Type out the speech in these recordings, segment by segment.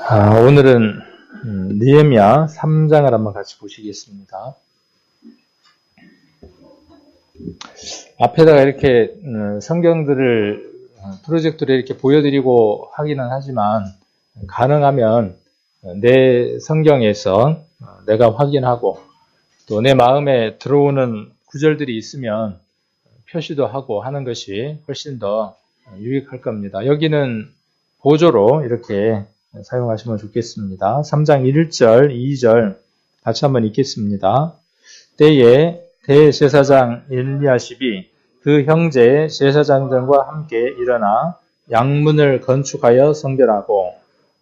오늘은 느헤미야 3장을 한번 같이 보시겠습니다. 앞에다가 이렇게 성경들을 프로젝트를 이렇게 보여드리고 하기는 하지만 가능하면 내 성경에서 내가 확인하고 또 내 마음에 들어오는 구절들이 있으면 표시도 하고 하는 것이 훨씬 더 유익할 겁니다. 여기는 보조로 이렇게 사용하시면 좋겠습니다. 3장 1절, 2절 같이 한번 읽겠습니다. 때에 대제사장 엘리야십이 그 형제 제사장들과 함께 일어나 양문을 건축하여 성별하고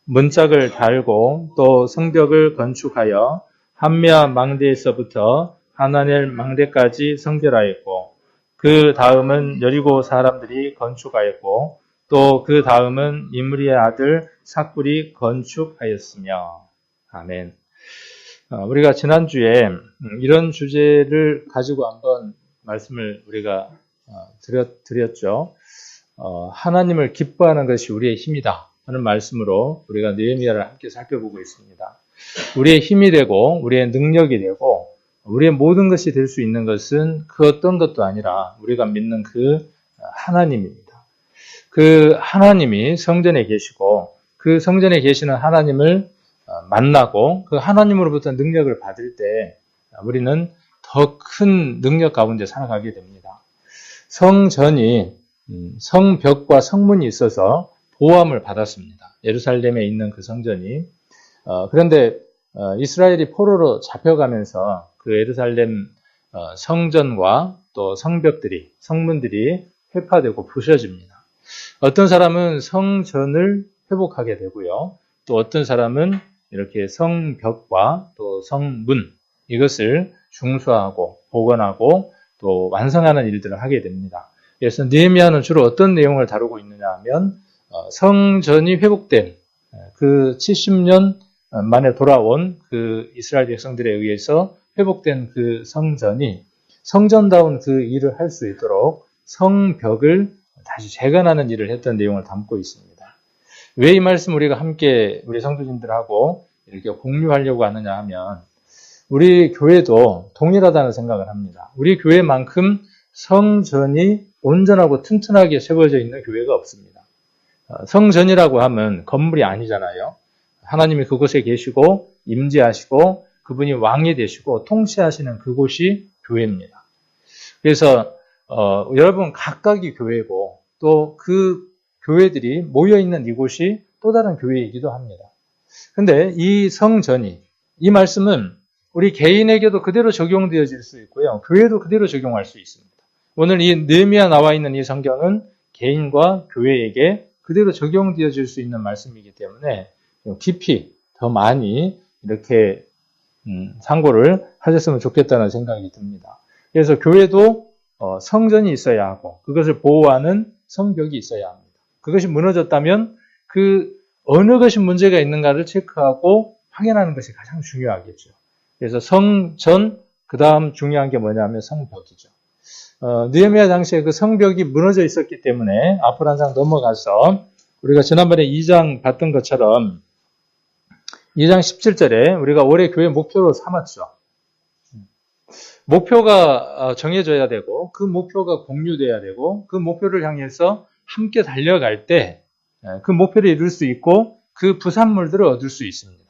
문짝을 달고 또 성벽을 건축하여 한메아 망대에서부터 하나넬 망대까지 성별하였고 그 다음은 여리고 사람들이 건축하였고 또 그 다음은 임리의 아들 삭불이 건축하였으며. 아멘. 우리가 지난주에 이런 주제를 가지고 한번 말씀을 우리가 드렸죠. 하나님을 기뻐하는 것이 우리의 힘이다 하는 말씀으로 우리가 느헤미야를 함께 살펴보고 있습니다. 우리의 힘이 되고 우리의 능력이 되고 우리의 모든 것이 될 수 있는 것은 그 어떤 것도 아니라 우리가 믿는 그 하나님입니다. 그 하나님이 성전에 계시고 그 성전에 계시는 하나님을 만나고 그 하나님으로부터 능력을 받을 때 우리는 더 큰 능력 가운데 살아가게 됩니다. 성전이 성벽과 성문이 있어서 보호함을 받았습니다. 예루살렘에 있는 그 성전이. 그런데 이스라엘이 포로로 잡혀가면서 그 예루살렘 성전과 또 성벽들이, 성문들이 회파되고 부셔집니다. 어떤 사람은 성전을 회복하게 되고요. 또 어떤 사람은 이렇게 성벽과 또 성문 이것을 중수하고 복원하고 또 완성하는 일들을 하게 됩니다. 그래서 느헤미야는 주로 어떤 내용을 다루고 있느냐 하면 성전이 회복된 그 70년 만에 돌아온 그 이스라엘 백성들에 의해서 회복된 그 성전이 성전다운 그 일을 할 수 있도록 성벽을 다시 재건하는 일을 했던 내용을 담고 있습니다. 왜 이 말씀 우리가 함께 우리 성도님들하고 이렇게 공유하려고 하느냐 하면 우리 교회도 동일하다는 생각을 합니다. 우리 교회만큼 성전이 온전하고 튼튼하게 세워져 있는 교회가 없습니다. 성전이라고 하면 건물이 아니잖아요. 하나님이 그곳에 계시고 임재하시고 그분이 왕이 되시고 통치하시는 그곳이 교회입니다. 그래서 여러분 각각이 교회고 또 그 교회들이 모여있는 이곳이 또 다른 교회이기도 합니다. 근데 이 성전이, 이 말씀은 우리 개인에게도 그대로 적용되어질 수 있고요. 교회도 그대로 적용할 수 있습니다. 오늘 이 느헤미야 나와 있는 이 성경은 개인과 교회에게 그대로 적용되어질 수 있는 말씀이기 때문에 깊이 더 많이 이렇게 상고를 하셨으면 좋겠다는 생각이 듭니다. 그래서 교회도 성전이 있어야 하고 그것을 보호하는 성벽이 있어야 합니다. 그것이 무너졌다면 그 어느 것이 문제가 있는가를 체크하고 확인하는 것이 가장 중요하겠죠. 그래서 성전, 그 다음 중요한 게 뭐냐면 성벽이죠. 느헤미야 당시에 그 성벽이 무너져 있었기 때문에 앞으로 한 장 넘어가서 우리가 지난번에 2장 봤던 것처럼 2장 17절에 우리가 올해 교회 목표로 삼았죠. 목표가 정해져야 되고 그 목표가 공유돼야 되고 그 목표를 향해서 함께 달려갈 때 그 목표를 이룰 수 있고 그 부산물들을 얻을 수 있습니다.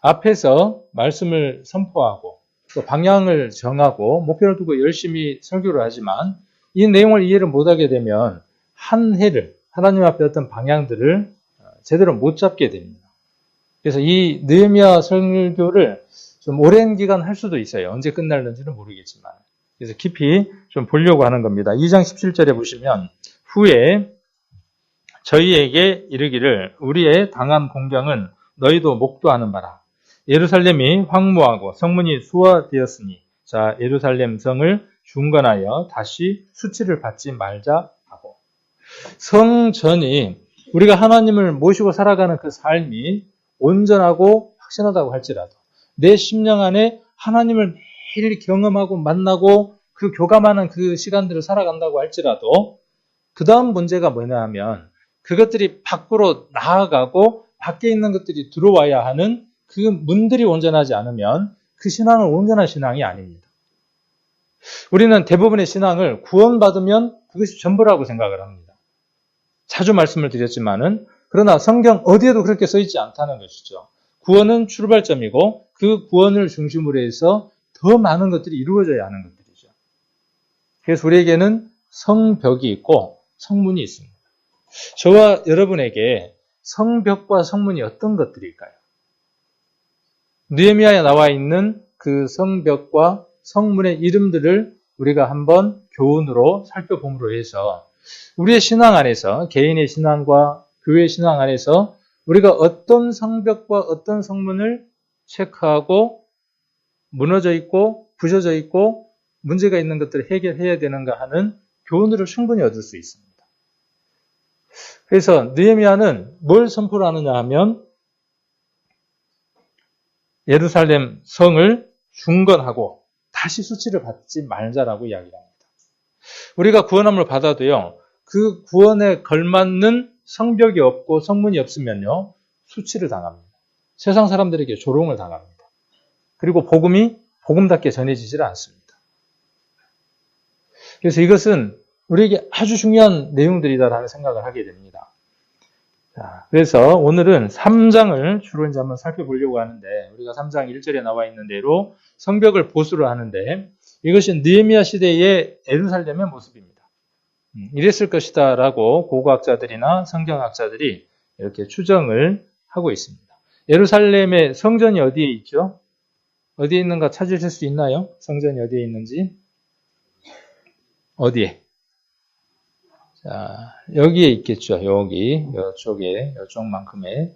앞에서 말씀을 선포하고 또 방향을 정하고 목표를 두고 열심히 설교를 하지만 이 내용을 이해를 못하게 되면 한 해를 하나님 앞에 어떤 방향들을 제대로 못 잡게 됩니다. 그래서 이 느헤미야 설교를 좀 오랜 기간 할 수도 있어요. 언제 끝날는지는 모르겠지만. 그래서 깊이 좀 보려고 하는 겁니다. 2장 17절에 보시면 후에 저희에게 이르기를 우리의 당한 공경은 너희도 목도하는 바라. 예루살렘이 황무하고 성문이 수화되었으니 자 예루살렘 성을 중건하여 다시 수치를 받지 말자 하고. 성전이 우리가 하나님을 모시고 살아가는 그 삶이 온전하고 확신하다고 할지라도 내 심령 안에 하나님을 매일 경험하고 만나고 그 교감하는 그 시간들을 살아간다고 할지라도 그 다음 문제가 뭐냐 하면 그것들이 밖으로 나아가고 밖에 있는 것들이 들어와야 하는 그 문들이 온전하지 않으면 그 신앙은 온전한 신앙이 아닙니다. 우리는 대부분의 신앙을 구원받으면 그것이 전부라고 생각을 합니다. 자주 말씀을 드렸지만은 그러나 성경 어디에도 그렇게 써 있지 않다는 것이죠. 구원은 출발점이고 그 구원을 중심으로 해서 더 많은 것들이 이루어져야 하는 것들이죠. 그래서 우리에게는 성벽이 있고 성문이 있습니다. 저와 여러분에게 성벽과 성문이 어떤 것들일까요? 느헤미야에 나와 있는 그 성벽과 성문의 이름들을 우리가 한번 교훈으로 살펴봄으로 해서 우리의 신앙 안에서 개인의 신앙과 교회 신앙 안에서 우리가 어떤 성벽과 어떤 성문을 체크하고 무너져 있고 부서져 있고 문제가 있는 것들을 해결해야 되는가 하는 교훈을 충분히 얻을 수 있습니다. 그래서 느헤미야는 뭘 선포를 하느냐 하면 예루살렘 성을 중건하고 다시 수치를 받지 말자라고 이야기합니다. 우리가 구원함을 받아도요, 그 구원에 걸맞는 성벽이 없고 성문이 없으면요, 수치를 당합니다. 세상 사람들에게 조롱을 당합니다. 그리고 복음이 복음답게 전해지질 않습니다. 그래서 이것은 우리에게 아주 중요한 내용들이다라는 생각을 하게 됩니다. 자, 그래서 오늘은 3장을 주로 이제 한번 살펴보려고 하는데, 우리가 3장 1절에 나와 있는 대로 성벽을 보수를 하는데, 이것이 느헤미야 시대의 예루살렘의 모습입니다. 이랬을 것이다라고 고고학자들이나 성경학자들이 이렇게 추정을 하고 있습니다. 예루살렘의 성전이 어디에 있죠? 어디에 있는가 찾으실 수 있나요? 성전이 어디에 있는지? 어디에? 자, 여기에 있겠죠. 여기, 이쪽에, 이쪽만큼에.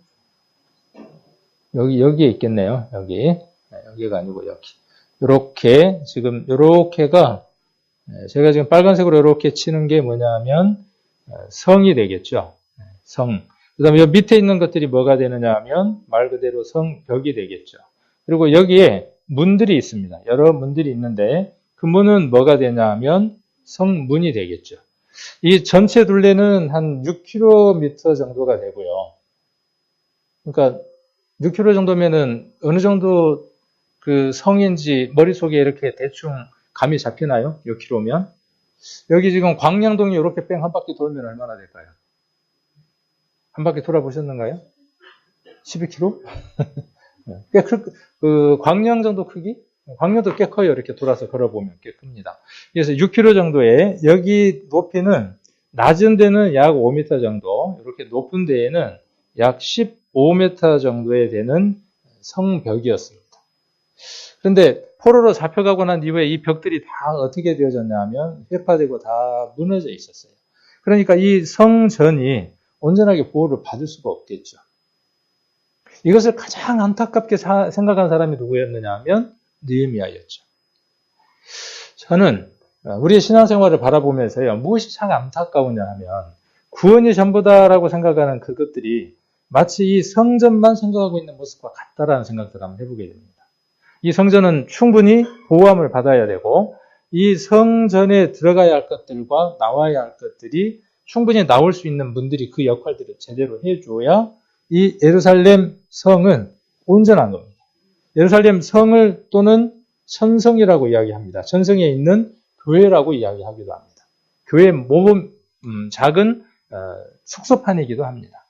여기에 있겠네요. 여기가 아니고 여기. 요렇게, 지금 요렇게가, 제가 지금 빨간색으로 이렇게 치는 게 뭐냐면, 성이 되겠죠. 성. 그 다음에 여기 밑에 있는 것들이 뭐가 되느냐 하면, 말 그대로 성벽이 되겠죠. 그리고 여기에 문들이 있습니다. 여러 문들이 있는데, 그 문은 뭐가 되냐 하면, 성문이 되겠죠. 이 전체 둘레는 한 6km 정도가 되고요. 그러니까 6km 정도면은 어느 정도 그 성인지 머릿속에 이렇게 대충 감이 잡히나요? 6km면? 여기 지금 광양동이 이렇게 뺑 한 바퀴 돌면 얼마나 될까요? 한 바퀴 돌아보셨는가요? 12km? 꽤 광양 정도 크기? 광양도 꽤 커요. 이렇게 돌아서 걸어보면 꽤 큽니다. 그래서 6km 정도의 여기 높이는 낮은 데는 약 5m 정도, 이렇게 높은 데에는 약 15m 정도에 되는 성벽이었습니다. 그런데 포로로 잡혀가고 난 이후에 이 벽들이 다 어떻게 되어졌냐 하면 회파되고 다 무너져 있었어요. 그러니까 이 성전이 온전하게 보호를 받을 수가 없겠죠. 이것을 가장 안타깝게 생각한 사람이 누구였느냐 하면 느헤미야였죠. 저는 우리의 신앙생활을 바라보면서요, 무엇이 참 안타까우냐 하면 구원이 전부다라고 생각하는 그것들이 마치 이 성전만 생각하고 있는 모습과 같다라는 생각들을 한번 해보게 됩니다. 이 성전은 충분히 보호함을 받아야 되고 이 성전에 들어가야 할 것들과 나와야 할 것들이 충분히 나올 수 있는 분들이 그 역할들을 제대로 해줘야 이 예루살렘 성은 온전한 겁니다. 예루살렘 성을 또는 천성이라고 이야기합니다. 천성에 있는 교회라고 이야기하기도 합니다. 교회의 모범 작은 숙소판이기도 합니다.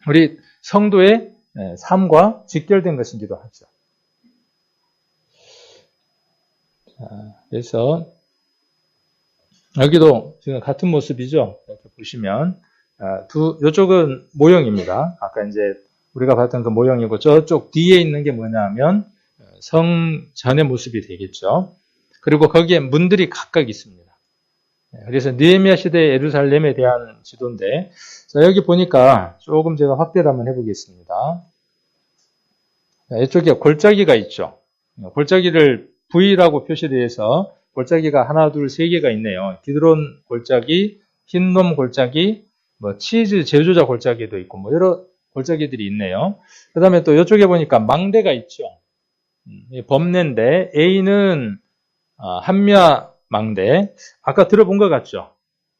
우리 성도의 삶과 직결된 것이기도 하죠. 그래서 여기도 지금 같은 모습이죠. 이렇게 보시면 이쪽은 모형입니다. 아까 이제 우리가 봤던 그 모형이고 저쪽 뒤에 있는 게 뭐냐면 성전의 모습이 되겠죠. 그리고 거기에 문들이 각각 있습니다. 그래서 느헤미야 시대의 예루살렘에 대한 지도인데, 자, 여기 보니까 조금 제가 확대를 한번 해보겠습니다. 이쪽에 골짜기가 있죠. 골짜기를 V라고 표시를 해서 골짜기가 하나, 둘, 세 개가 있네요. 기드론 골짜기, 흰놈 골짜기, 치즈 제조자 골짜기도 있고, 여러 골짜기들이 있네요. 그 다음에 또 이쪽에 보니까 망대가 있죠. 범례인데, A는 함야 망대. 아까 들어본 것 같죠?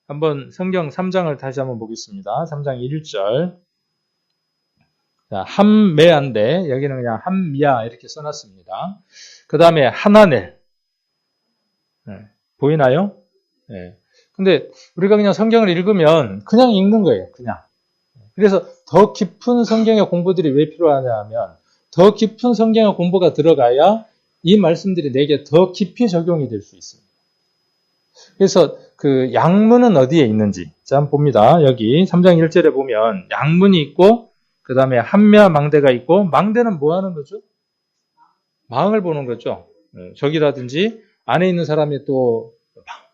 한번 성경 3장을 다시 한번 보겠습니다. 3장 1절. 자, 한매한데 여기는 그냥 한미야 이렇게 써놨습니다. 그 다음에 하나넬. 보이나요? 근데 우리가 그냥 성경을 읽으면 그냥 읽는 거예요. 그냥. 그래서 더 깊은 성경의 공부들이 왜 필요하냐 하면 더 깊은 성경의 공부가 들어가야 이 말씀들이 내게 더 깊이 적용이 될 수 있습니다. 그래서 그 양문은 어디에 있는지 자 한번 봅니다. 여기 3장 1절에 보면 양문이 있고 그 다음에 한미와 망대가 있고 망대는 뭐 하는 거죠? 망을 보는 거죠. 적이라든지 안에 있는 사람이 또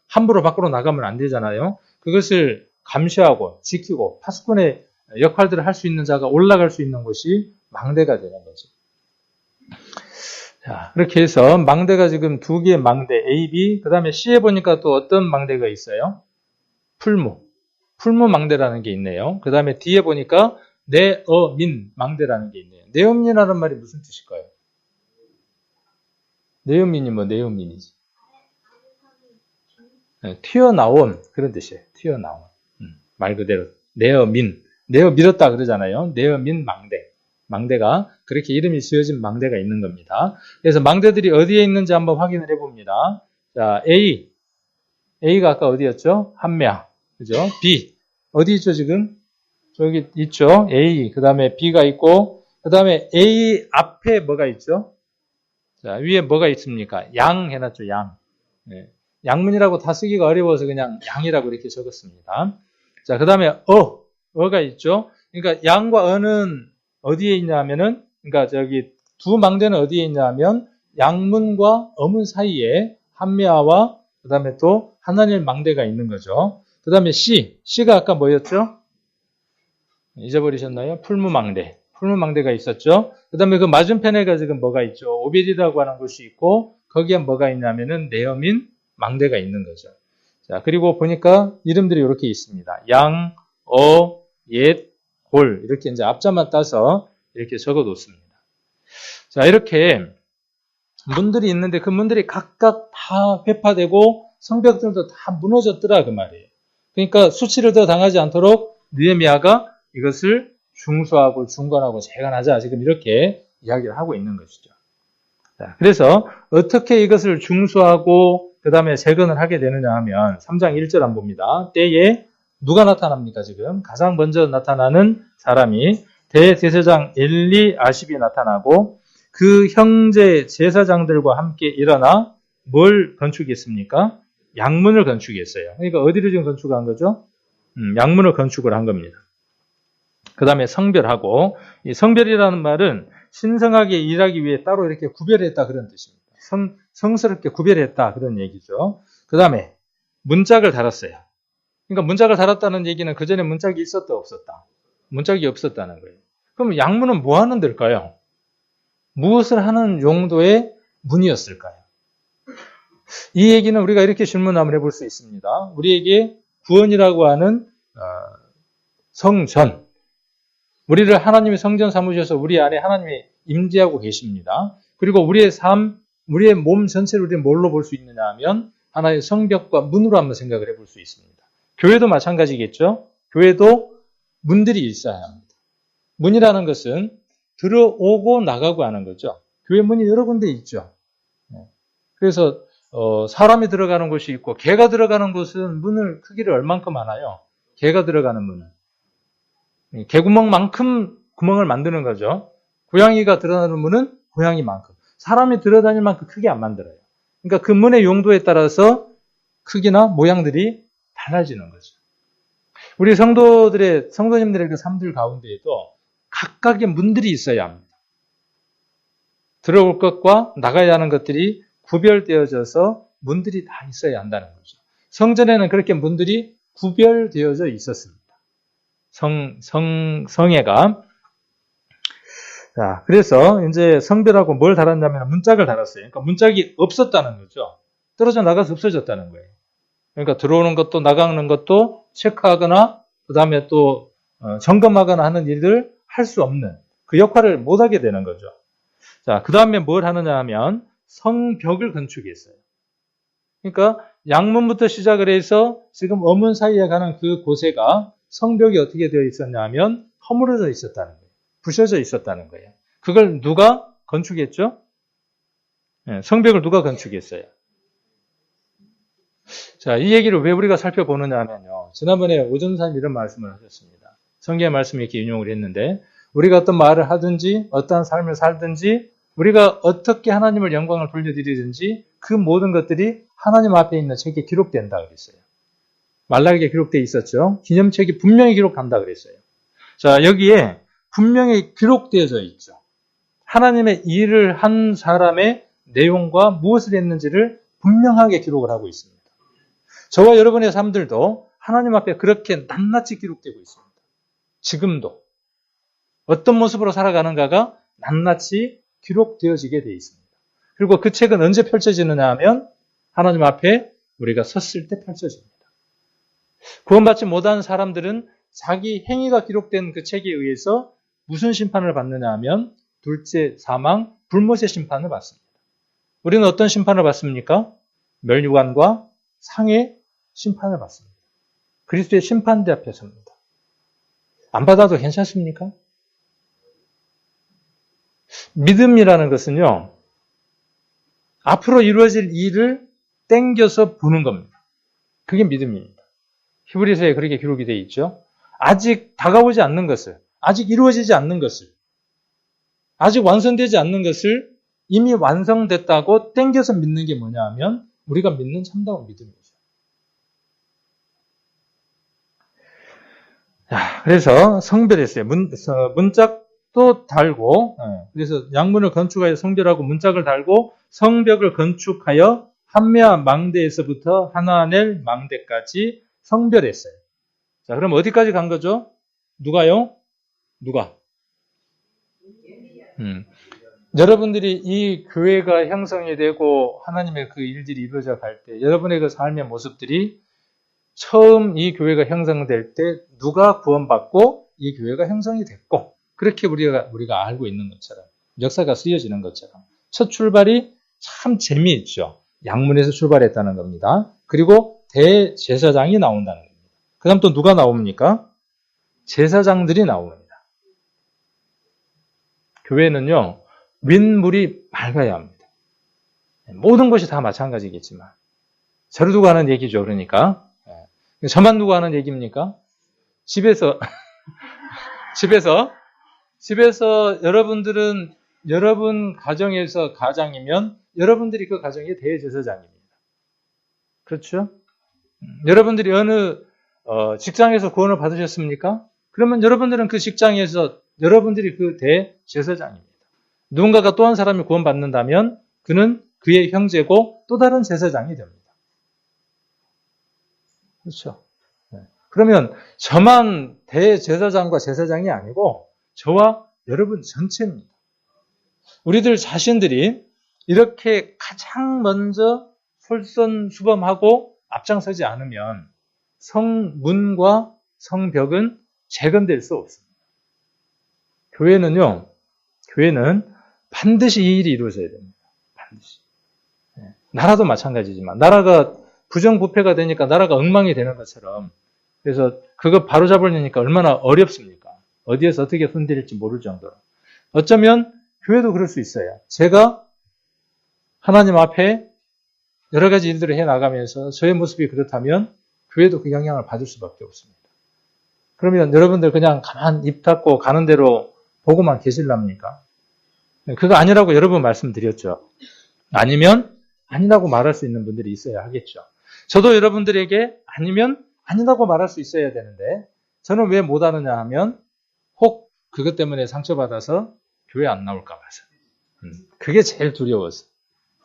함부로 밖으로 나가면 안 되잖아요. 그것을 감시하고 지키고 파수꾼의 역할들을 할 수 있는 자가 올라갈 수 있는 곳이 망대가 되는 거죠. 자, 그렇게 해서 망대가 지금 두 개의 망대 A, B, 그 다음에 C에 보니까 또 어떤 망대가 있어요? 풀무 망대라는 게 있네요. 그 다음에 D에 보니까 네어민 망대라는 게 있네요. 네어민이라는 말이 무슨 뜻일까요? 네어민이 뭐 네어민이지? 튀어나온 그런 뜻이에요. 튀어나온 말 그대로 네어민 내어 밀었다 그러잖아요. 네어민 망대가 그렇게 이름이 지어진 망대가 있는 겁니다. 그래서 망대들이 어디에 있는지 한번 확인을 해봅니다. 자, A가 아까 어디였죠? 한매야, 그죠? B 어디 있죠 지금? 저기 있죠. A 그 다음에 B가 있고 그 다음에 A 앞에 뭐가 있죠? 자, 위에 뭐가 있습니까? 양 해놨죠. 양. 양문이라고 다 쓰기가 어려워서 그냥 양이라고 이렇게 적었습니다. 자, 그 다음에 어가 있죠. 그러니까 양과 어는 어디에 있냐면은, 그러니까 저기 두 망대는 어디에 있냐면 양문과 어문 사이에 한미아와 그 다음에 또 하나님 망대가 있는 거죠. 그 다음에 C가 아까 뭐였죠? 잊어버리셨나요? 풀무망대가 있었죠. 그 다음에 그 맞은편에가 지금 뭐가 있죠? 오벨이라고 하는 곳이 있고 거기에 뭐가 있냐면은 네어민 망대가 있는 거죠. 자, 그리고 보니까 이름들이 이렇게 있습니다. 양, 옛, 골 이렇게 이제 앞자만 따서 이렇게 적어 놓습니다. 자, 이렇게 문들이 있는데 그 문들이 각각 다 회파되고 성벽들도 다 무너졌더라 그 말이에요. 그러니까 수치를 더 당하지 않도록 느헤미야가 이것을 중수하고 중건하고 재건하자 지금 이렇게 이야기를 하고 있는 것이죠. 자, 그래서 어떻게 이것을 중수하고 그 다음에 재건을 하게 되느냐 하면 3장 1절 한번 봅니다. 때에 누가 나타납니까 지금? 가장 먼저 나타나는 사람이 대제사장 엘리아십이 나타나고 그 형제 제사장들과 함께 일어나 뭘 건축했습니까? 양문을 건축했어요. 그러니까 어디를 지금 건축한 거죠? 양문을 건축을 한 겁니다. 그 다음에 성별하고 이 성별이라는 말은 신성하게 일하기 위해 따로 이렇게 구별했다 그런 뜻입니다. 성스럽게 구별했다 그런 얘기죠. 그 다음에 문짝을 달았어요. 그러니까 문짝을 달았다는 얘기는 그 전에 문짝이 있었다 없었다? 문짝이 없었다는 거예요. 그럼 양문은 뭐 하는 데일까요? 무엇을 하는 용도의 문이었을까요? 이 얘기는 우리가 이렇게 질문 한번 해볼 수 있습니다. 우리에게 구원이라고 하는 성전, 우리를 하나님이 성전 삼으셔서 우리 안에 하나님이 임재하고 계십니다. 그리고 우리의 삶, 우리의 몸 전체를 우리는 뭘로 볼 수 있느냐 하면 하나의 성벽과 문으로 한번 생각을 해볼 수 있습니다. 교회도 마찬가지겠죠. 교회도 문들이 있어야 합니다. 문이라는 것은 들어오고 나가고 하는 거죠. 교회 문이 여러 군데 있죠. 그래서 사람이 들어가는 곳이 있고 개가 들어가는 곳은 문을 크기를 얼만큼 하나요? 개가 들어가는 문은 개구멍만큼 구멍을 만드는 거죠. 고양이가 들어가는 문은 고양이만큼. 사람이 들어다닐 만큼 크게 안 만들어요. 그러니까 그 문의 용도에 따라서 크기나 모양들이 달라지는 거죠. 우리 성도님들의 그 삶들 가운데에도 각각의 문들이 있어야 합니다. 들어올 것과 나가야 하는 것들이 구별되어져서 문들이 다 있어야 한다는 거죠. 성전에는 그렇게 문들이 구별되어져 있었습니다. 성회가. 자, 그래서 이제 성별하고 뭘 달았냐면 문짝을 달았어요. 그러니까 문짝이 없었다는 거죠. 떨어져 나가서 없어졌다는 거예요. 그러니까 들어오는 것도 나가는 것도 체크하거나 그 다음에 또 점검하거나 하는 일을 할 수 없는 그 역할을 못하게 되는 거죠. 자, 그 다음에 뭘 하느냐 하면 성벽을 건축했어요. 그러니까 양문부터 시작을 해서 지금 어문 사이에 가는 그 곳에가 성벽이 어떻게 되어 있었냐 하면 허물어져 있었다는 거예요. 부셔져 있었다는 거예요. 그걸 누가 건축했죠? 성벽을 누가 건축했어요? 자, 이 얘기를 왜 우리가 살펴보느냐 하면요. 지난번에 오전사님 이런 말씀을 하셨습니다. 성경의 말씀을 이렇게 인용을 했는데, 우리가 어떤 말을 하든지, 어떠한 삶을 살든지, 우리가 어떻게 하나님을 영광을 돌려드리든지, 그 모든 것들이 하나님 앞에 있는 책에 기록된다 그랬어요. 말라기에 기록되어 있었죠. 기념책이 분명히 기록한다 그랬어요. 자, 여기에 분명히 기록되어져 있죠. 하나님의 일을 한 사람의 내용과 무엇을 했는지를 분명하게 기록을 하고 있습니다. 저와 여러분의 삶들도 하나님 앞에 그렇게 낱낱이 기록되고 있습니다. 지금도 어떤 모습으로 살아가는가가 낱낱이 기록되어지게 되어 있습니다. 그리고 그 책은 언제 펼쳐지느냐 하면 하나님 앞에 우리가 섰을 때 펼쳐집니다. 구원받지 못한 사람들은 자기 행위가 기록된 그 책에 의해서 무슨 심판을 받느냐 하면 둘째 사망, 불못의 심판을 받습니다. 우리는 어떤 심판을 받습니까? 멸류관과 상의 심판을 받습니다. 그리스도의 심판대 앞에 섭니다. 안 받아도 괜찮습니까? 믿음이라는 것은요, 앞으로 이루어질 일을 땡겨서 보는 겁니다. 그게 믿음입니다. 히브리서에 그렇게 기록이 되어 있죠. 아직 다가오지 않는 것을, 아직 이루어지지 않는 것을, 아직 완성되지 않는 것을 이미 완성됐다고 땡겨서 믿는 게 뭐냐 하면 우리가 믿는 참다운 믿음이죠. 그래서 성별했어요. 문짝도 달고, 그래서 양문을 건축하여 성별하고 문짝을 달고 성벽을 건축하여 한메아 망대에서부터 하나넬 망대까지 성별했어요. 자, 그럼 어디까지 간 거죠? 누가요? 누가? 여러분들이 이 교회가 형성이 되고 하나님의 그 일들이 이루어져 갈 때 여러분의 그 삶의 모습들이 처음 이 교회가 형성될 때 누가 구원받고 이 교회가 형성이 됐고 그렇게 우리가 알고 있는 것처럼 역사가 쓰여지는 것처럼 첫 출발이 참 재미있죠. 양문에서 출발했다는 겁니다. 그리고 대제사장이 나온다는 겁니다. 그 다음 또 누가 나옵니까? 제사장들이 나옵니다. 교회는요, 윗물이 맑아야 합니다. 모든 것이 다 마찬가지겠지만 저를 두고 하는 얘기죠. 그러니까 저만 두고 하는 얘기입니까? 집에서 여러분들은 여러분 가정에서 가장이면 여러분들이 그 가정의 대제사장입니다. 그렇죠? 여러분들이 어느 직장에서 구원을 받으셨습니까? 그러면 여러분들은 그 직장에서 여러분들이 그 대제사장입니다. 누군가가 또 한 사람이 구원받는다면 그는 그의 형제고 또 다른 제사장이 됩니다. 그렇죠? 그러면 저만 대제사장과 제사장이 아니고 저와 여러분 전체입니다. 우리들 자신들이 이렇게 가장 먼저 솔선수범하고 앞장서지 않으면 성문과 성벽은 재건될 수 없습니다. 교회는 반드시 이 일이 이루어져야 됩니다. 반드시. 나라도 마찬가지지만 나라가 부정부패가 되니까 나라가 엉망이 되는 것처럼 그래서 그거 바로잡으려니까 얼마나 어렵습니까? 어디에서 어떻게 흔들릴지 모를 정도로. 어쩌면 교회도 그럴 수 있어요. 제가 하나님 앞에 여러 가지 일들을 해나가면서 저의 모습이 그렇다면 교회도 그 영향을 받을 수밖에 없습니다. 그러면 여러분들 그냥 가만 입 닫고 가는 대로 보고만 계실랍니까? 그거 아니라고 여러 번 말씀드렸죠. 아니면 아니라고 말할 수 있는 분들이 있어야 하겠죠. 저도 여러분들에게 아니면 아니라고 말할 수 있어야 되는데 저는 왜 못하느냐 하면 혹 그것 때문에 상처받아서 교회 안 나올까 봐서. 그게 제일 두려워서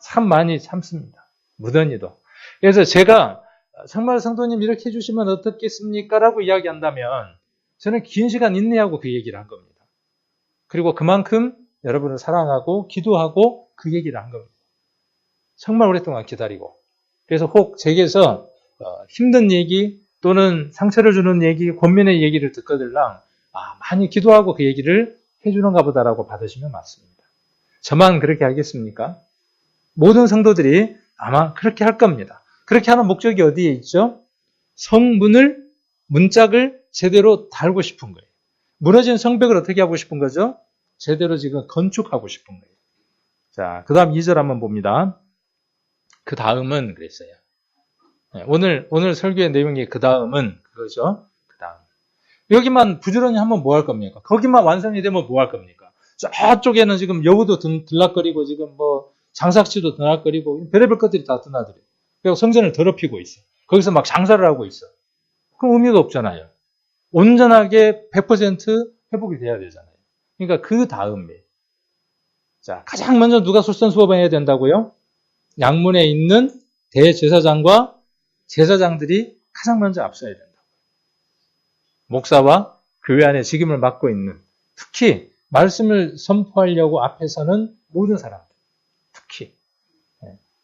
참 많이 참습니다. 무던히도. 그래서 제가 정말 성도님 이렇게 해주시면 어떻겠습니까? 라고 이야기한다면 저는 긴 시간 인내하고 그 얘기를 한 겁니다. 그리고 그만큼 여러분을 사랑하고 기도하고 그 얘기를 한 겁니다. 정말 오랫동안 기다리고 그래서 혹 제게서 힘든 얘기 또는 상처를 주는 얘기, 권면의 얘기를 듣거들랑 많이 기도하고 그 얘기를 해주는가 보다라고 받으시면 맞습니다. 저만 그렇게 하겠습니까? 모든 성도들이 아마 그렇게 할 겁니다. 그렇게 하는 목적이 어디에 있죠? 성문을, 문짝을 제대로 달고 싶은 거예요. 무너진 성벽을 어떻게 하고 싶은 거죠? 제대로 지금 건축하고 싶은 거예요. 자, 그 다음 2절 한번 봅니다. 그 다음은 그랬어요. 오늘 설교의 내용이 그 다음은 그거죠. 그 다음. 여기만 부지런히 하면 뭐 할 겁니까? 거기만 완성이 되면 뭐 할 겁니까? 저쪽에는 지금 여우도 들락거리고 지금 뭐 장삭치도 들락거리고 별의별 것들이 다 드나들어요. 그리고 성전을 더럽히고 있어. 거기서 막 장사를 하고 있어. 그럼 의미가 없잖아요. 온전하게 100% 회복이 돼야 되잖아요. 그러니까 그 다음에 자, 가장 먼저 누가 솔선수범해야 된다고요? 양문에 있는 대제사장과 제사장들이 가장 먼저 앞서야 된다. 목사와 교회 안에 직임을 맡고 있는 특히 말씀을 선포하려고 앞에 서는 모든 사람들 특히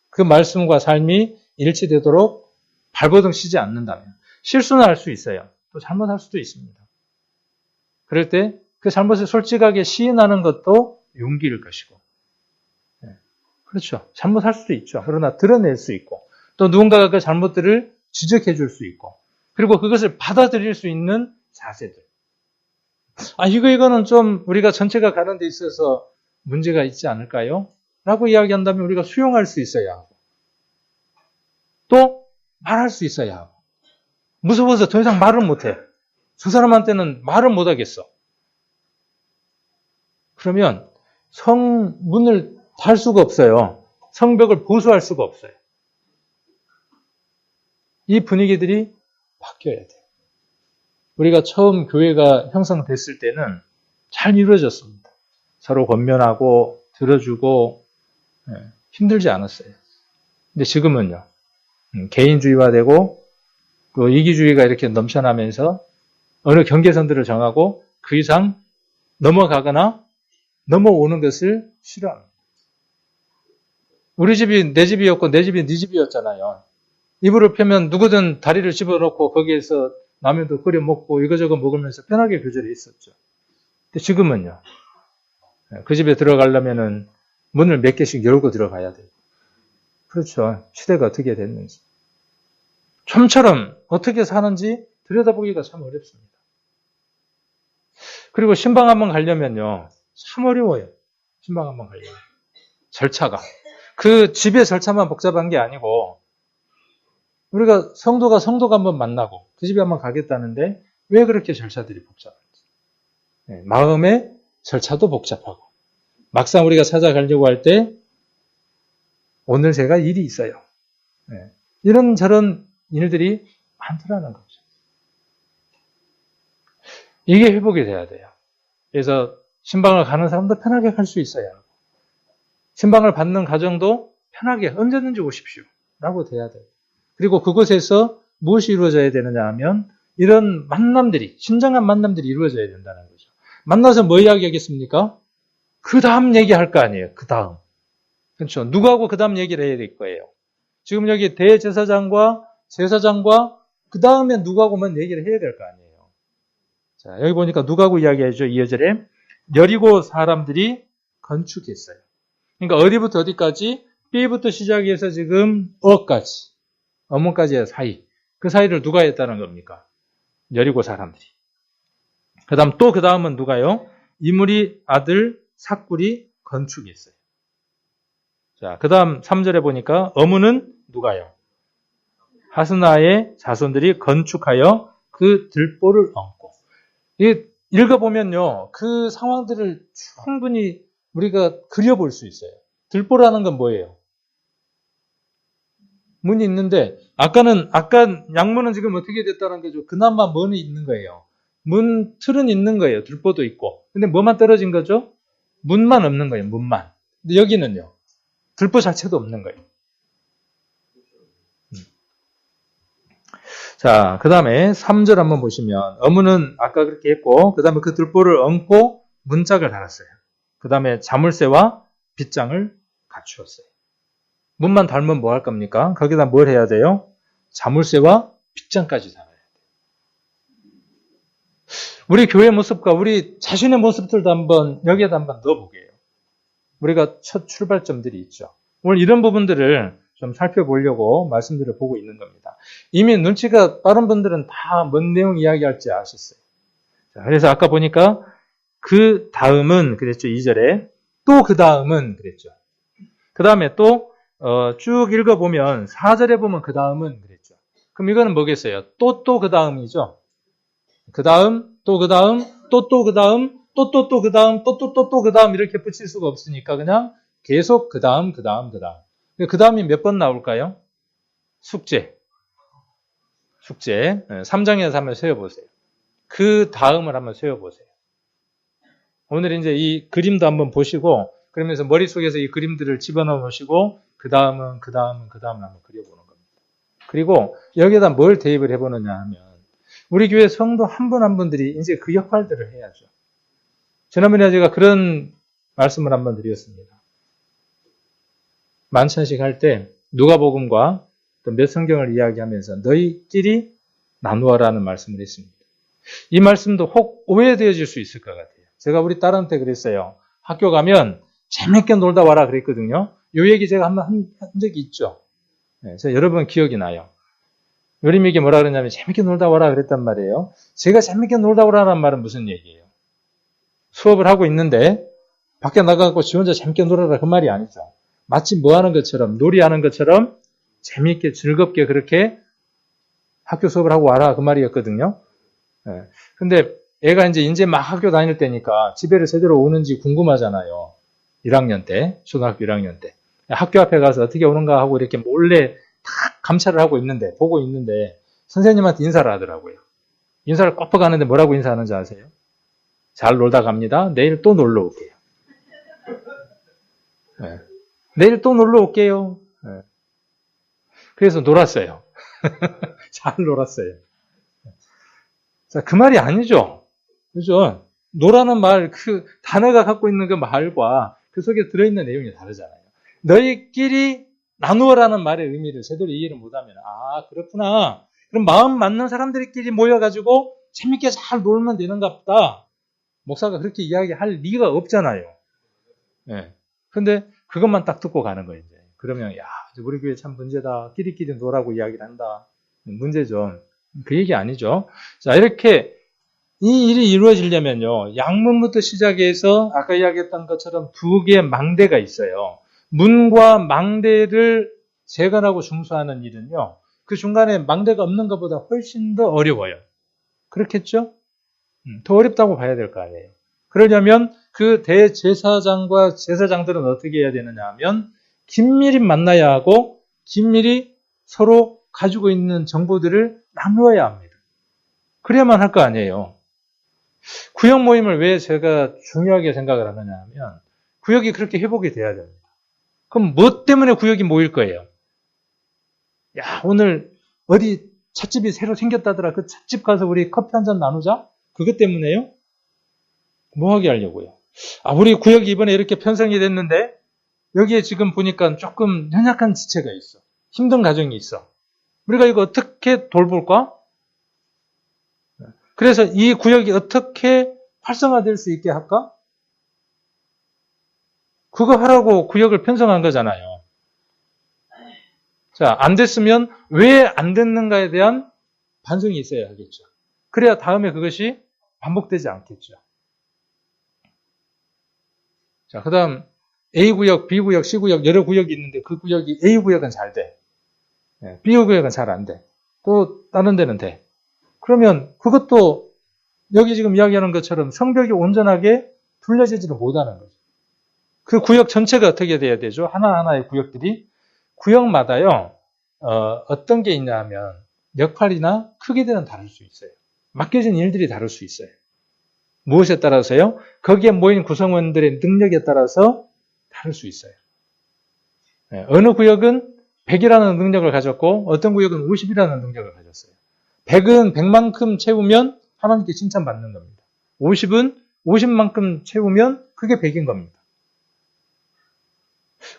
그 말씀과 삶이 일치되도록 발버둥 치지 않는다면 실수는 할 수 있어요. 또 잘못할 수도 있습니다. 그럴 때 그 잘못을 솔직하게 시인하는 것도 용기일 것이고 그렇죠. 잘못할 수도 있죠. 그러나 드러낼 수 있고 또 누군가가 그 잘못들을 지적해 줄 수 있고 그리고 그것을 받아들일 수 있는 자세들. 이거는 좀 우리가 전체가 가는 데 있어서 문제가 있지 않을까요? 라고 이야기한다면 우리가 수용할 수 있어야 하고 또 말할 수 있어야 하고 무서워서 더 이상 말을 못해. 저 사람한테는 말을 못하겠어. 그러면 성문을 달 수가 없어요. 성벽을 보수할 수가 없어요. 이 분위기들이 바뀌어야 돼요. 우리가 처음 교회가 형성됐을 때는 잘 이루어졌습니다. 서로 권면하고 들어주고 힘들지 않았어요. 근데 지금은요. 개인주의화되고 또 이기주의가 이렇게 넘쳐나면서 어느 경계선들을 정하고 그 이상 넘어가거나 넘어오는 것을 싫어합니다. 우리 집이 내 집이었고 내 집이 네 집이었잖아요. 이불을 펴면 누구든 다리를 집어넣고 거기에서 라면도 끓여 먹고 이거저거 먹으면서 편하게 교제를 했었죠. 근데 지금은요. 그 집에 들어가려면은 문을 몇 개씩 열고 들어가야 돼요. 그렇죠. 시대가 어떻게 됐는지. 좀처럼 어떻게 사는지 들여다보기가 참 어렵습니다. 그리고 신방 한번 가려면요. 참 어려워요. 신방 한번 가려면. 절차가. 그 집의 절차만 복잡한 게 아니고 우리가 성도가 한번 만나고 그 집에 한번 가겠다는데 왜 그렇게 절차들이 복잡한지. 마음의 절차도 복잡하고 막상 우리가 찾아가려고 할 때 오늘 제가 일이 있어요. 이런저런 일들이 많더라는 거죠. 이게 회복이 돼야 돼요. 그래서 신방을 가는 사람도 편하게 갈 수 있어야 하고 신방을 받는 가정도 편하게 언제든지 오십시오. 라고 돼야 돼요. 그리고 그곳에서 무엇이 이루어져야 되느냐 하면 이런 만남들이 신정한 만남들이 이루어져야 된다는 거죠. 만나서 뭐 이야기하겠습니까? 그 다음 얘기할 거 아니에요. 그 다음. 그렇죠. 누구하고 그 다음 얘기를 해야 될 거예요. 지금 여기 대제사장과 제사장과 그 다음에 누구하고만 얘기를 해야 될 거 아니에요. 자, 여기 보니까 누구하고 이야기하죠? 2절에 여리고 사람들이 건축했어요. 그러니까 어디부터 어디까지? B부터 시작해서 지금 어까지, 어문까지의 사이. 그 사이를 누가 했다는 겁니까? 여리고 사람들이. 그 다음은 누가요? 이므리 아들 삭굴이 건축했어요. 자, 그 다음 3절에 보니까 어문은 누가요? 하스나의 자손들이 건축하여 그 들보를 얹고. 읽어보면요. 그 상황들을 충분히 우리가 그려볼 수 있어요. 들보라는 건 뭐예요? 문이 있는데 아까 양문은 지금 어떻게 됐다는 거죠? 그나마 문이 있는 거예요. 문 틀은 있는 거예요. 들보도 있고. 근데 뭐만 떨어진 거죠? 문만 없는 거예요. 문만. 근데 여기는요. 들보 자체도 없는 거예요. 자, 그 다음에 3절 한번 보시면 어문은 아까 그렇게 했고 그 다음에 그 들보를 얹고 문짝을 달았어요. 그 다음에 자물쇠와 빗장을 갖추었어요. 문만 달면 뭐 할 겁니까? 거기다 뭘 해야 돼요? 자물쇠와 빗장까지 달아야 돼요. 우리 교회 모습과 우리 자신의 모습들도 여기에다 한번 넣어보게요. 우리가 첫 출발점들이 있죠. 오늘 이런 부분들을 좀 살펴보려고 말씀들을 보고 있는 겁니다. 이미 눈치가 빠른 분들은 다 뭔 내용 이야기할지 아셨어요. 자, 그래서 아까 보니까 그 다음은 그랬죠. 2절에. 또 그 다음은 그랬죠. 그 다음에 또 쭉 읽어보면 4절에 보면 그 다음은 그랬죠. 그럼 이거는 뭐겠어요? 또 그 다음이죠. 그 다음, 또 그 다음, 또 그 다음, 또 그 다음, 또 그 다음 이렇게 붙일 수가 없으니까 그냥 계속 그 다음, 그 다음, 그 다음. 그 다음이 몇 번 나올까요? 숙제. 3장에서 한번 세워보세요. 그 다음을 한번 세워보세요. 오늘 이제 이 그림도 한번 보시고, 그러면서 머릿속에서 이 그림들을 집어넣어 보시고, 그 다음은 한번 그려보는 겁니다. 그리고 여기에다 뭘 대입을 해보느냐 하면, 우리 교회 성도 한 분 한 분들이 이제 그 역할들을 해야죠. 지난번에 제가 그런 말씀을 한번 드렸습니다. 만찬식 할 때 누가복음과 또 몇 성경을 이야기하면서 너희끼리 나누어라는 말씀을 했습니다. 이 말씀도 혹 오해되어질 수 있을 것 같아요. 제가 우리 딸한테 그랬어요. 학교 가면 재밌게 놀다 와라 그랬거든요. 이 얘기 제가 한번 한 적이 있죠. 네, 제가 여러 번 기억이 나요. 요림에게 뭐라 그러냐면 재밌게 놀다 와라 그랬단 말이에요. 제가 재밌게 놀다 오라는 말은 무슨 얘기예요? 수업을 하고 있는데 밖에 나가고 지 혼자 재밌게 놀아라 그 말이 아니죠. 마치 뭐 하는 것처럼 놀이하는 것처럼 재밌게 즐겁게 그렇게 학교 수업을 하고 와라 그 말이었거든요. 네. 근데 애가 이제 막 학교 다닐 때니까 집에를 제대로 오는지 궁금하잖아요. 1학년 때, 초등학교 1학년 때. 학교 앞에 가서 어떻게 오는가 하고 이렇게 몰래 탁 감찰을 하고 있는데, 보고 있는데, 선생님한테 인사를 하더라고요. 인사를 꺾어 가는데 뭐라고 인사하는지 아세요? 잘 놀다 갑니다. 내일 또 놀러 올게요. 네. 내일 또 놀러 올게요. 네. 그래서 놀았어요. 잘 놀았어요. 자, 그 말이 아니죠. 그죠? 노라는 말, 그 단어가 갖고 있는 그 말과 그 속에 들어있는 내용이 다르잖아요. 너희끼리 나누어라는 말의 의미를 제대로 이해를 못하면, 아, 그렇구나. 그럼 마음 맞는 사람들끼리 모여가지고 재밌게 잘 놀면 되는가 보다. 목사가 그렇게 이야기할 리가 없잖아요. 예. 근데 그것만 딱 듣고 가는 거예요, 이제. 그러면, 야, 우리 교회 참 문제다. 끼리끼리 놀라고 이야기를 한다. 문제죠. 그 얘기 아니죠. 자, 이렇게 이 일이 이루어지려면요, 양문부터 시작해서 아까 이야기했던 것처럼 두 개의 망대가 있어요. 문과 망대를 재건하고 중수하는 일은요, 그 중간에 망대가 없는 것보다 훨씬 더 어려워요. 그렇겠죠? 더 어렵다고 봐야 될 거 아니에요. 그러려면 그 대제사장과 제사장들은 어떻게 해야 되느냐 하면 긴밀히 만나야 하고 긴밀히 서로 가지고 있는 정보들을 나누어야 합니다. 그래야만 할 거 아니에요. 구역 모임을 왜 제가 중요하게 생각을 하느냐 하면 구역이 그렇게 회복이 돼야 됩니다. 그럼 뭐 때문에 구역이 모일 거예요? 야, 오늘 어디 찻집이 새로 생겼다더라. 그 찻집 가서 우리 커피 한잔 나누자? 그것 때문에요? 뭐 하게 하려고요? 아, 우리 구역이 이번에 이렇게 편성이 됐는데 여기에 지금 보니까 조금 연약한 지체가 있어. 힘든 가정이 있어. 우리가 이거 어떻게 돌볼까? 그래서 이 구역이 어떻게 활성화될 수 있게 할까? 그거 하라고 구역을 편성한 거잖아요. 자, 안 됐으면 왜 안 됐는가에 대한 반성이 있어야 하겠죠. 그래야 다음에 그것이 반복되지 않겠죠. 자, 그 다음 A구역, B구역, C구역 여러 구역이 있는데 그 구역이 A구역은 잘 돼. B구역은 잘 안 돼. 또 다른 데는 돼. 그러면 그것도 여기 지금 이야기하는 것처럼 성벽이 온전하게 둘러지지를 못하는 거죠. 그 구역 전체가 어떻게 돼야 되죠? 하나하나의 구역들이 구역마다요. 어떤 게 있냐 하면 역할이나 크기들은 다를 수 있어요. 맡겨진 일들이 다를 수 있어요. 무엇에 따라서요? 거기에 모인 구성원들의 능력에 따라서 다를 수 있어요. 어느 구역은 100이라는 능력을 가졌고 어떤 구역은 50이라는 능력을 가졌어요. 100은 100만큼 채우면 하나님께 칭찬받는 겁니다. 50은 50만큼 채우면 그게 100인 겁니다.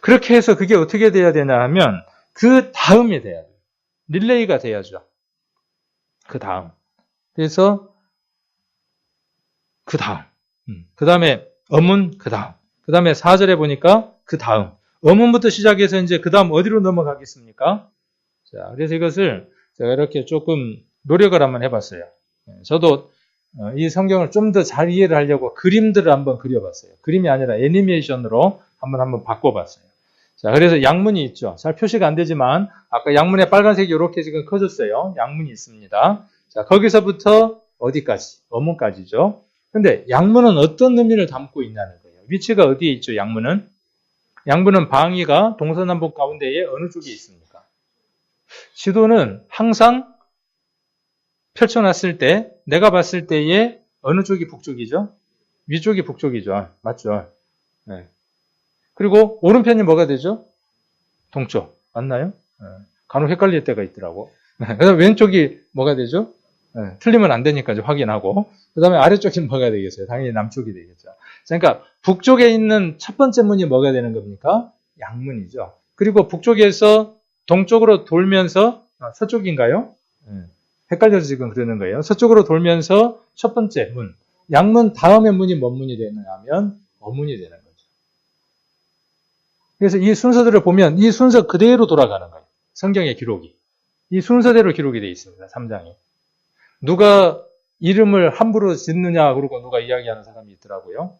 그렇게 해서 그게 어떻게 돼야 되냐 하면 그 다음이 돼야 돼요. 릴레이가 돼야죠. 그 다음. 그래서 그 다음. 그 다음에 어문 그 다음. 그 다음에 4절에 보니까 그 다음. 어문부터 시작해서 이제 그 다음 어디로 넘어가겠습니까? 자, 그래서 이것을 제가 이렇게 조금 노력을 한번 해봤어요. 저도 이 성경을 좀 더 잘 이해를 하려고 그림들을 한번 그려봤어요. 그림이 아니라 애니메이션으로 한번 바꿔봤어요. 자, 그래서 양문이 있죠. 잘 표시가 안 되지만 아까 양문에 빨간색이 이렇게 지금 커졌어요. 양문이 있습니다. 자, 거기서부터 어디까지? 어문까지죠. 근데 양문은 어떤 의미를 담고 있냐는 거예요. 위치가 어디에 있죠, 양문은? 양문은 방위가 동서남북 가운데에 어느 쪽에 있습니까? 지도는 항상 펼쳐놨을 때, 내가 봤을 때에 어느 쪽이 북쪽이죠? 위쪽이 북쪽이죠. 맞죠? 네. 그리고 오른편이 뭐가 되죠? 동쪽. 맞나요? 네. 간혹 헷갈릴 때가 있더라고. 그다음 왼쪽이 뭐가 되죠? 네. 틀리면 안 되니까 확인하고. 그 다음에 아래쪽이 뭐가 되겠어요? 당연히 남쪽이 되겠죠. 그러니까 북쪽에 있는 첫 번째 문이 뭐가 되는 겁니까? 양문이죠. 그리고 북쪽에서 동쪽으로 돌면서 서쪽인가요? 네. 헷갈려서 지금 그러는 거예요. 서쪽으로 돌면서 첫 번째 문, 양문 다음에 문이 뭔 문이 되느냐 하면 어문이 되는 거죠. 그래서 이 순서들을 보면 이 순서 그대로 돌아가는 거예요. 성경의 기록이. 이 순서대로 기록이 되어 있습니다. 3장에. 누가 이름을 함부로 짓느냐 그러고 누가 이야기하는 사람이 있더라고요.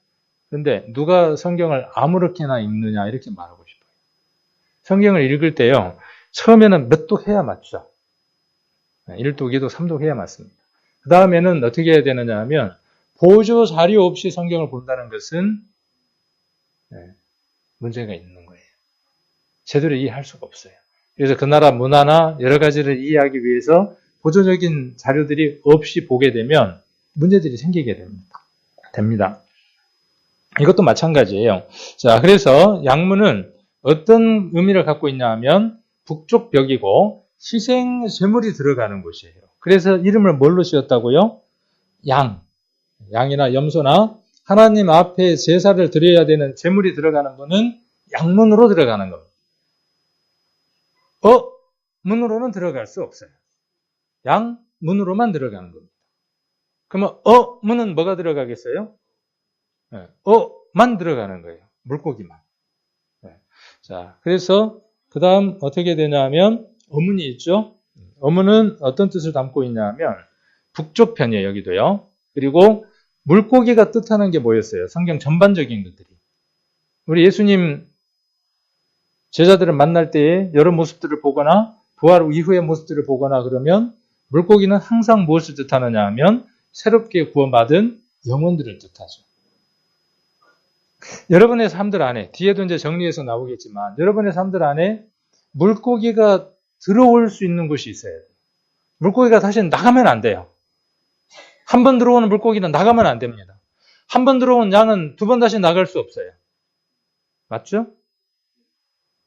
그런데 누가 성경을 아무렇게나 읽느냐 이렇게 말하고 싶어요. 성경을 읽을 때요. 처음에는 몇 독 해야 맞죠. 1독, 2독, 3독 해야 맞습니다. 그 다음에는 어떻게 해야 되느냐 하면 보조 자료 없이 성경을 본다는 것은 문제가 있는 거예요. 제대로 이해할 수가 없어요. 그래서 그 나라 문화나 여러 가지를 이해하기 위해서 보조적인 자료들이 없이 보게 되면 문제들이 생기게 됩니다. 이것도 마찬가지예요. 자, 그래서 양문은 어떤 의미를 갖고 있냐 하면 북쪽 벽이고 희생 제물이 들어가는 곳이에요. 그래서 이름을 뭘로 지었다고요? 양이나 염소나 하나님 앞에 제사를 드려야 되는 제물이 들어가는 문은 양문으로 들어가는 겁니다. 문으로는 들어갈 수 없어요. 양문으로만 들어가는 겁니다. 그러면 문은 뭐가 들어가겠어요? 만 들어가는 거예요. 물고기만. 자, 그래서 그 다음 어떻게 되냐면 어문이 있죠. 어문은 어떤 뜻을 담고 있냐면 북쪽 편이에요. 여기도요. 그리고 물고기가 뜻하는 게 뭐였어요? 성경 전반적인 것들이. 우리 예수님 제자들을 만날 때에 여러 모습들을 보거나 부활 이후의 모습들을 보거나 그러면 물고기는 항상 무엇을 뜻하느냐 하면 새롭게 구원받은 영혼들을 뜻하죠. 여러분의 삶들 안에, 뒤에도 이제 정리해서 나오겠지만 여러분의 삶들 안에 물고기가 들어올 수 있는 곳이 있어요. 물고기가 다시 나가면 안 돼요. 한 번 들어오는 물고기는 나가면 안 됩니다. 한 번 들어온 양은 두 번 다시 나갈 수 없어요. 맞죠?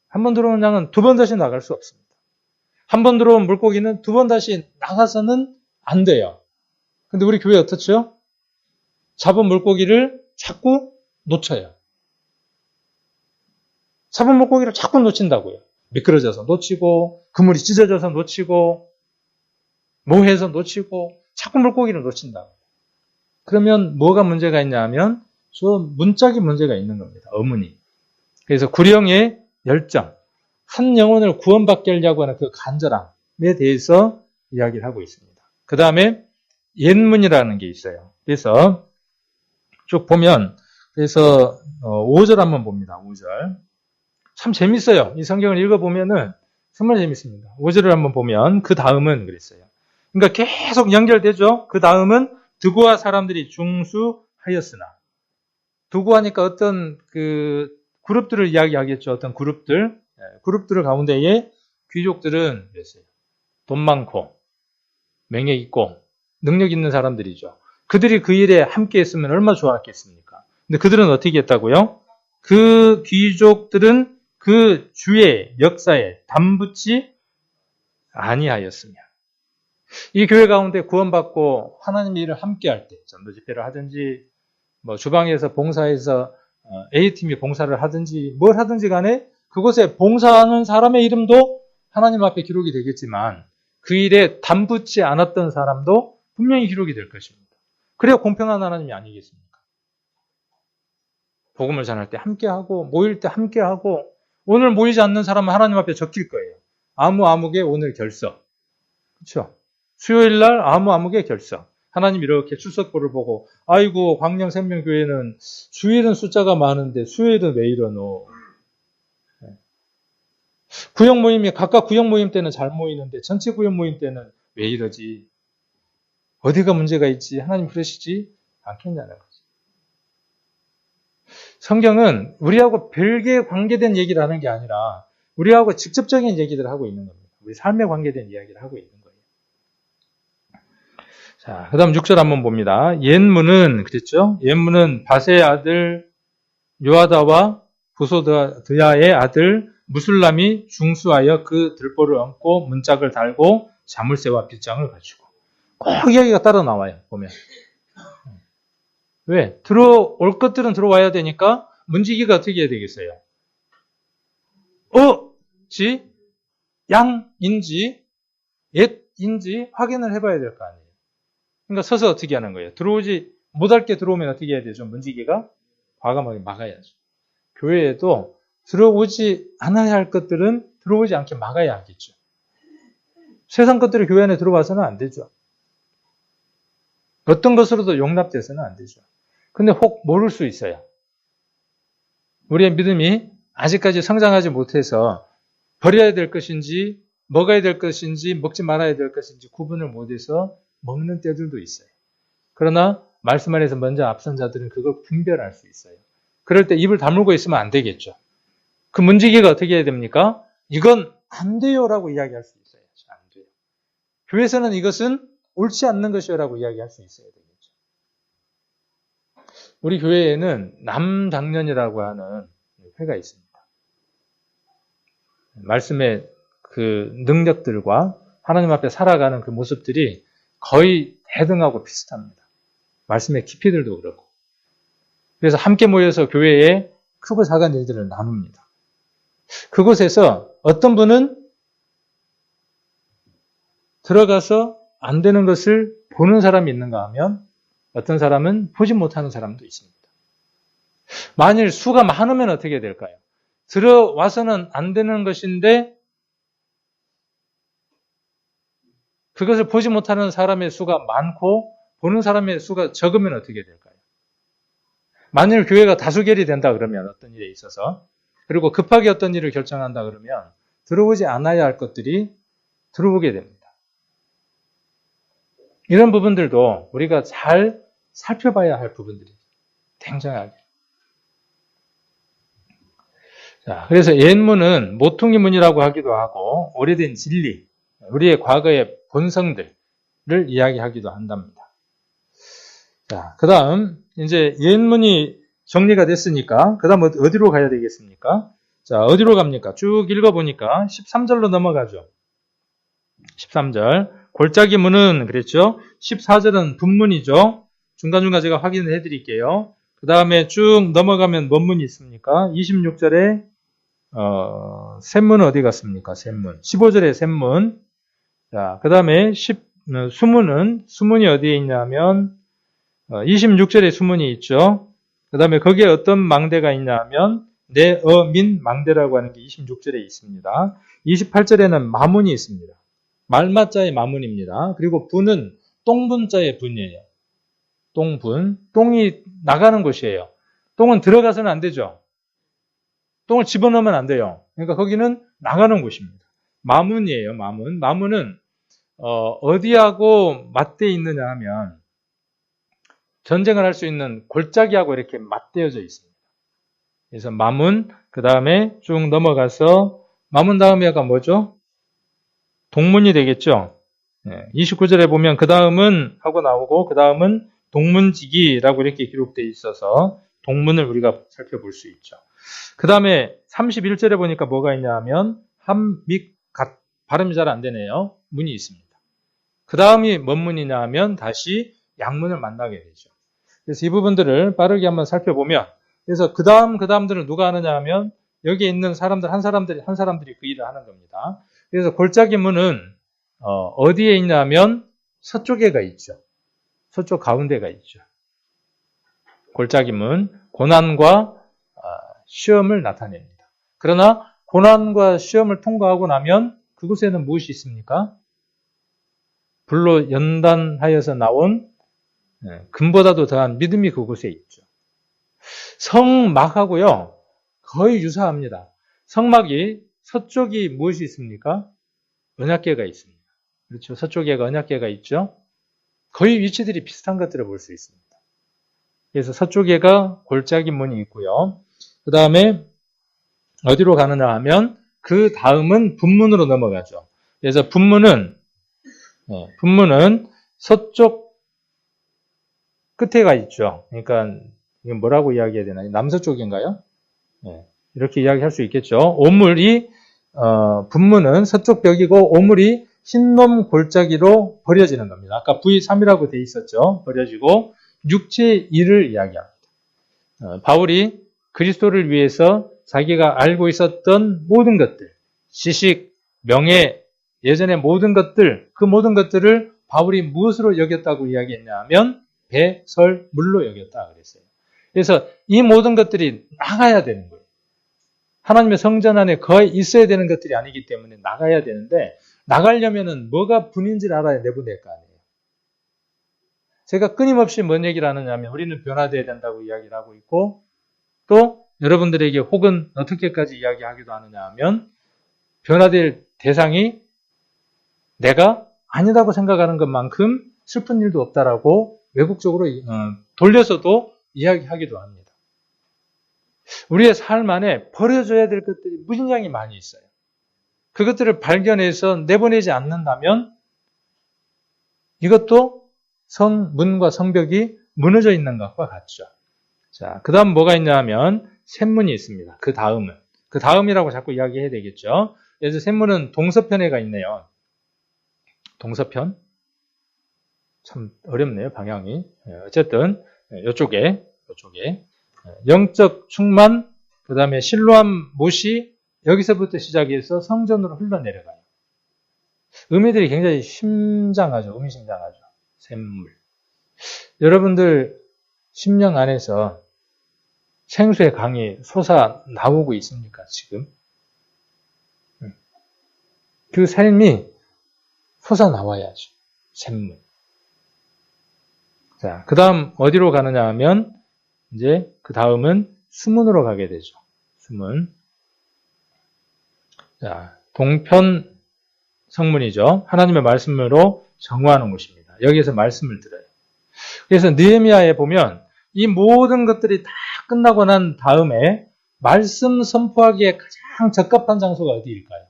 한 번 들어온 양은 두 번 다시 나갈 수 없습니다. 한 번 들어온 물고기는 두 번 다시 나가서는 안 돼요. 근데 우리 교회 어떻죠? 잡은 물고기를 자꾸 놓쳐요. 잡은 물고기를 자꾸 놓친다고요. 미끄러져서 놓치고, 그물이 찢어져서 놓치고, 모해서 놓치고, 자꾸 물고기를 놓친다고. 그러면 뭐가 문제가 있냐 하면 저 문짝이 문제가 있는 겁니다. 어문이. 그래서 구령의 열정, 한 영혼을 구원받게 하려고 하는 그 간절함에 대해서 이야기를 하고 있습니다. 그 다음에 옛문이라는 게 있어요. 그래서 쭉 보면 그래서 5절 한번 봅니다. 5절. 참 재밌어요. 이 성경을 읽어보면은 정말 재밌습니다. 5절을 한번 보면 그 다음은 그랬어요. 그러니까 계속 연결되죠. 그 다음은 드고아 사람들이 중수하였으나. 드고아니까 어떤 그 그룹들을 이야기하겠죠. 어떤 그룹들. 그룹들 가운데에 귀족들은 그랬어요. 돈 많고 명예 있고 능력 있는 사람들이죠. 그들이 그 일에 함께 했으면 얼마나 좋았겠습니까? 근데 그들은 어떻게 했다고요? 그 귀족들은 그 주의 역사에 담붙지 아니하였으며. 이 교회 가운데 구원받고 하나님의 일을 함께 할 때, 전도 집회를 하든지, 뭐 주방에서 봉사해서 A팀이 봉사를 하든지, 뭘 하든지 간에 그곳에 봉사하는 사람의 이름도 하나님 앞에 기록이 되겠지만, 그 일에 담붙지 않았던 사람도 분명히 기록이 될 것입니다. 그래야 공평한 하나님이 아니겠습니까? 복음을 전할 때 함께하고, 모일 때 함께하고, 오늘 모이지 않는 사람은 하나님 앞에 적힐 거예요. 아무개 오늘 결석. 그렇죠? 수요일 날 아무개 결석. 하나님 이렇게 출석부를 보고 아이고 광명생명교회는 주일은 숫자가 많은데 수요일은 왜 이러노? 구역 모임이 각각 구역 모임 때는 잘 모이는데 전체 구역 모임 때는 왜 이러지? 어디가 문제가 있지? 하나님 그러시지 않겠냐는 거죠. 성경은 우리하고 별개에 관계된 얘기를 하는 게 아니라 우리하고 직접적인 얘기들을 하고 있는 겁니다. 우리 삶에 관계된 이야기를 하고 있는 거예요. 자, 그 다음 6절 한번 봅니다. 옛문은, 그랬죠? 옛문은 바세의 아들 요아다와 부소드야의 아들 무술람이 중수하여 그 들보를 얹고 문짝을 달고 자물쇠와 빗장을 갖추고. 꼭 이야기가 따라 나와요, 보면. 왜? 들어올 것들은 들어와야 되니까 문지기가 어떻게 해야 되겠어요? 지, 양인지, 옛인지 확인을 해봐야 될 거 아니에요. 그러니까 서서 어떻게 하는 거예요? 들어오지 못할 게 들어오면 어떻게 해야 되죠? 문지기가 과감하게 막아야죠. 교회에도 들어오지 않아야 할 것들은 들어오지 않게 막아야 하겠죠. 세상 것들이 교회 안에 들어와서는 안 되죠. 어떤 것으로도 용납돼서는 안 되죠. 근데 혹 모를 수 있어요. 우리의 믿음이 아직까지 성장하지 못해서 버려야 될 것인지 먹어야 될 것인지 먹지 말아야 될 것인지 구분을 못해서 먹는 때들도 있어요. 그러나 말씀 안에서 먼저 앞선 자들은 그걸 분별할 수 있어요. 그럴 때 입을 다물고 있으면 안 되겠죠. 그 문지기가 어떻게 해야 됩니까? 이건 안 돼요라고 이야기할 수 있어요. 안 돼요. 교회에서는 이것은 옳지 않는 것이요라고 이야기할 수 있어야 되겠죠. 우리 교회에는 남당년이라고 하는 회가 있습니다. 말씀의 그 능력들과 하나님 앞에 살아가는 그 모습들이 거의 대등하고 비슷합니다. 말씀의 깊이들도 그렇고. 그래서 함께 모여서 교회에 크고 작은 일들을 나눕니다. 그곳에서 어떤 분은 들어가서 안 되는 것을 보는 사람이 있는가 하면 어떤 사람은 보지 못하는 사람도 있습니다. 만일 수가 많으면 어떻게 될까요? 들어와서는 안 되는 것인데 그것을 보지 못하는 사람의 수가 많고 보는 사람의 수가 적으면 어떻게 될까요? 만일 교회가 다수결이 된다 그러면 어떤 일에 있어서 그리고 급하게 어떤 일을 결정한다 그러면 들어오지 않아야 할 것들이 들어오게 됩니다. 이런 부분들도 우리가 잘 살펴봐야 할 부분들이 굉장하게. 자, 그래서 옛문은 모퉁이 문이라고 하기도 하고 오래된 진리, 우리의 과거의 본성들을 이야기하기도 한답니다. 자, 그 다음 이제 옛문이 정리가 됐으니까 그 다음 어디로 가야 되겠습니까? 자, 어디로 갑니까? 쭉 읽어보니까 13절로 넘어가죠. 13절 골짜기 문은 그랬죠. 14절은 분문이죠. 중간중간 제가 확인을 해드릴게요. 그 다음에 쭉 넘어가면 뭔 문이 있습니까? 26절에 샘문은 어디 갔습니까? 샘문. 15절에 샘문. 자, 그 다음에 수문이 어디에 있냐면 26절에 수문이 있죠. 그 다음에 거기에 어떤 망대가 있냐면 내어민 망대라고 하는 게 26절에 있습니다. 28절에는 마문이 있습니다. 말마자의 마문입니다. 그리고 분은 똥분자의 분이에요. 똥분. 똥이 나가는 곳이에요. 똥은 들어가서는 안 되죠. 똥을 집어넣으면 안 돼요. 그러니까 거기는 나가는 곳입니다. 마문이에요. 마문. 마문은 어디하고 맞대어 있느냐 하면 전쟁을 할 수 있는 골짜기하고 이렇게 맞대어져 있습니다. 그래서 마문, 그 다음에 쭉 넘어가서 마문 다음에가 뭐죠? 동문이 되겠죠. 29절에 보면 그 다음은 하고 나오고 그 다음은 동문지기라고 이렇게 기록되어 있어서 동문을 우리가 살펴볼 수 있죠. 그 다음에 31절에 보니까 뭐가 있냐 하면 함믹갓, 발음이 잘 안 되네요. 문이 있습니다. 그 다음이 뭔 문이냐 하면 다시 양문을 만나게 되죠. 그래서 이 부분들을 빠르게 한번 살펴보면 그래서 그 다음들은 누가 하느냐 하면 여기에 있는 사람들 한 사람들이 그 일을 하는 겁니다. 그래서 골짜기 문은 어디에 있냐면 서쪽에가 있죠. 서쪽 가운데가 있죠. 골짜기 문, 고난과 시험을 나타냅니다. 그러나 고난과 시험을 통과하고 나면 그곳에는 무엇이 있습니까? 불로 연단하여서 나온 금보다도 더한 믿음이 그곳에 있죠. 성막하고요, 거의 유사합니다. 성막이 서쪽이 무엇이 있습니까? 언약궤가 있습니다. 그렇죠. 서쪽에가 언약궤가 있죠. 거의 위치들이 비슷한 것들을 볼 수 있습니다. 그래서 서쪽에가 골짜기 문이 있고요. 그 다음에 어디로 가느냐 하면 그 다음은 분문으로 넘어가죠. 그래서 분문은 서쪽 끝에가 있죠. 그러니까 이건 뭐라고 이야기해야 되나요? 남서쪽인가요? 이렇게 이야기할 수 있겠죠. 오물이 분문은 서쪽 벽이고 오물이 흰놈 골짜기로 버려지는 겁니다. 아까 V3이라고 돼 있었죠. 버려지고 육체의 일을 이야기합니다. 바울이 그리스도를 위해서 자기가 알고 있었던 모든 것들, 지식, 명예, 예전의 모든 것들, 그 모든 것들을 바울이 무엇으로 여겼다고 이야기했냐 하면 배설물로 여겼다 그랬어요. 그래서 이 모든 것들이 나가야 되는 거예요. 하나님의 성전 안에 거의 있어야 되는 것들이 아니기 때문에 나가야 되는데 나가려면은 뭐가 분인지를 알아야 내보낼 거 아니에요. 제가 끊임없이 뭔 얘기를 하느냐면 우리는 변화되어야 된다고 이야기를 하고 있고 또 여러분들에게 혹은 어떻게까지 이야기하기도 하느냐 하면 변화될 대상이 내가 아니다고 생각하는 것만큼 슬픈 일도 없다라고 외국적으로 돌려서도 이야기하기도 합니다. 우리의 삶 안에 버려져야 될 것들이 무진장이 많이 있어요. 그것들을 발견해서 내보내지 않는다면 이것도 성문과 성벽이 무너져 있는 것과 같죠. 자, 그 다음 뭐가 있냐 하면 샘문이 있습니다. 그 다음이라고 자꾸 이야기해야 되겠죠. 그래서 샘문은 동서편에가 있네요. 동서편. 참 어렵네요, 방향이. 어쨌든 이쪽에 영적 충만, 그 다음에 실로암 못이 여기서부터 시작해서 성전으로 흘러내려가요. 의미들이 굉장히 의미심장하죠. 샘물. 여러분들 심령 안에서 생수의 강이 솟아 나오고 있습니까, 지금? 그 삶이 솟아 나와야죠. 샘물. 자, 그 다음 어디로 가느냐 하면 이제 그 다음은 수문으로 가게 되죠. 수문. 자, 동편 성문이죠. 하나님의 말씀으로 정화하는 곳입니다. 여기에서 말씀을 들어요. 그래서 느헤미야에 보면 이 모든 것들이 다 끝나고 난 다음에 말씀 선포하기에 가장 적합한 장소가 어디일까요?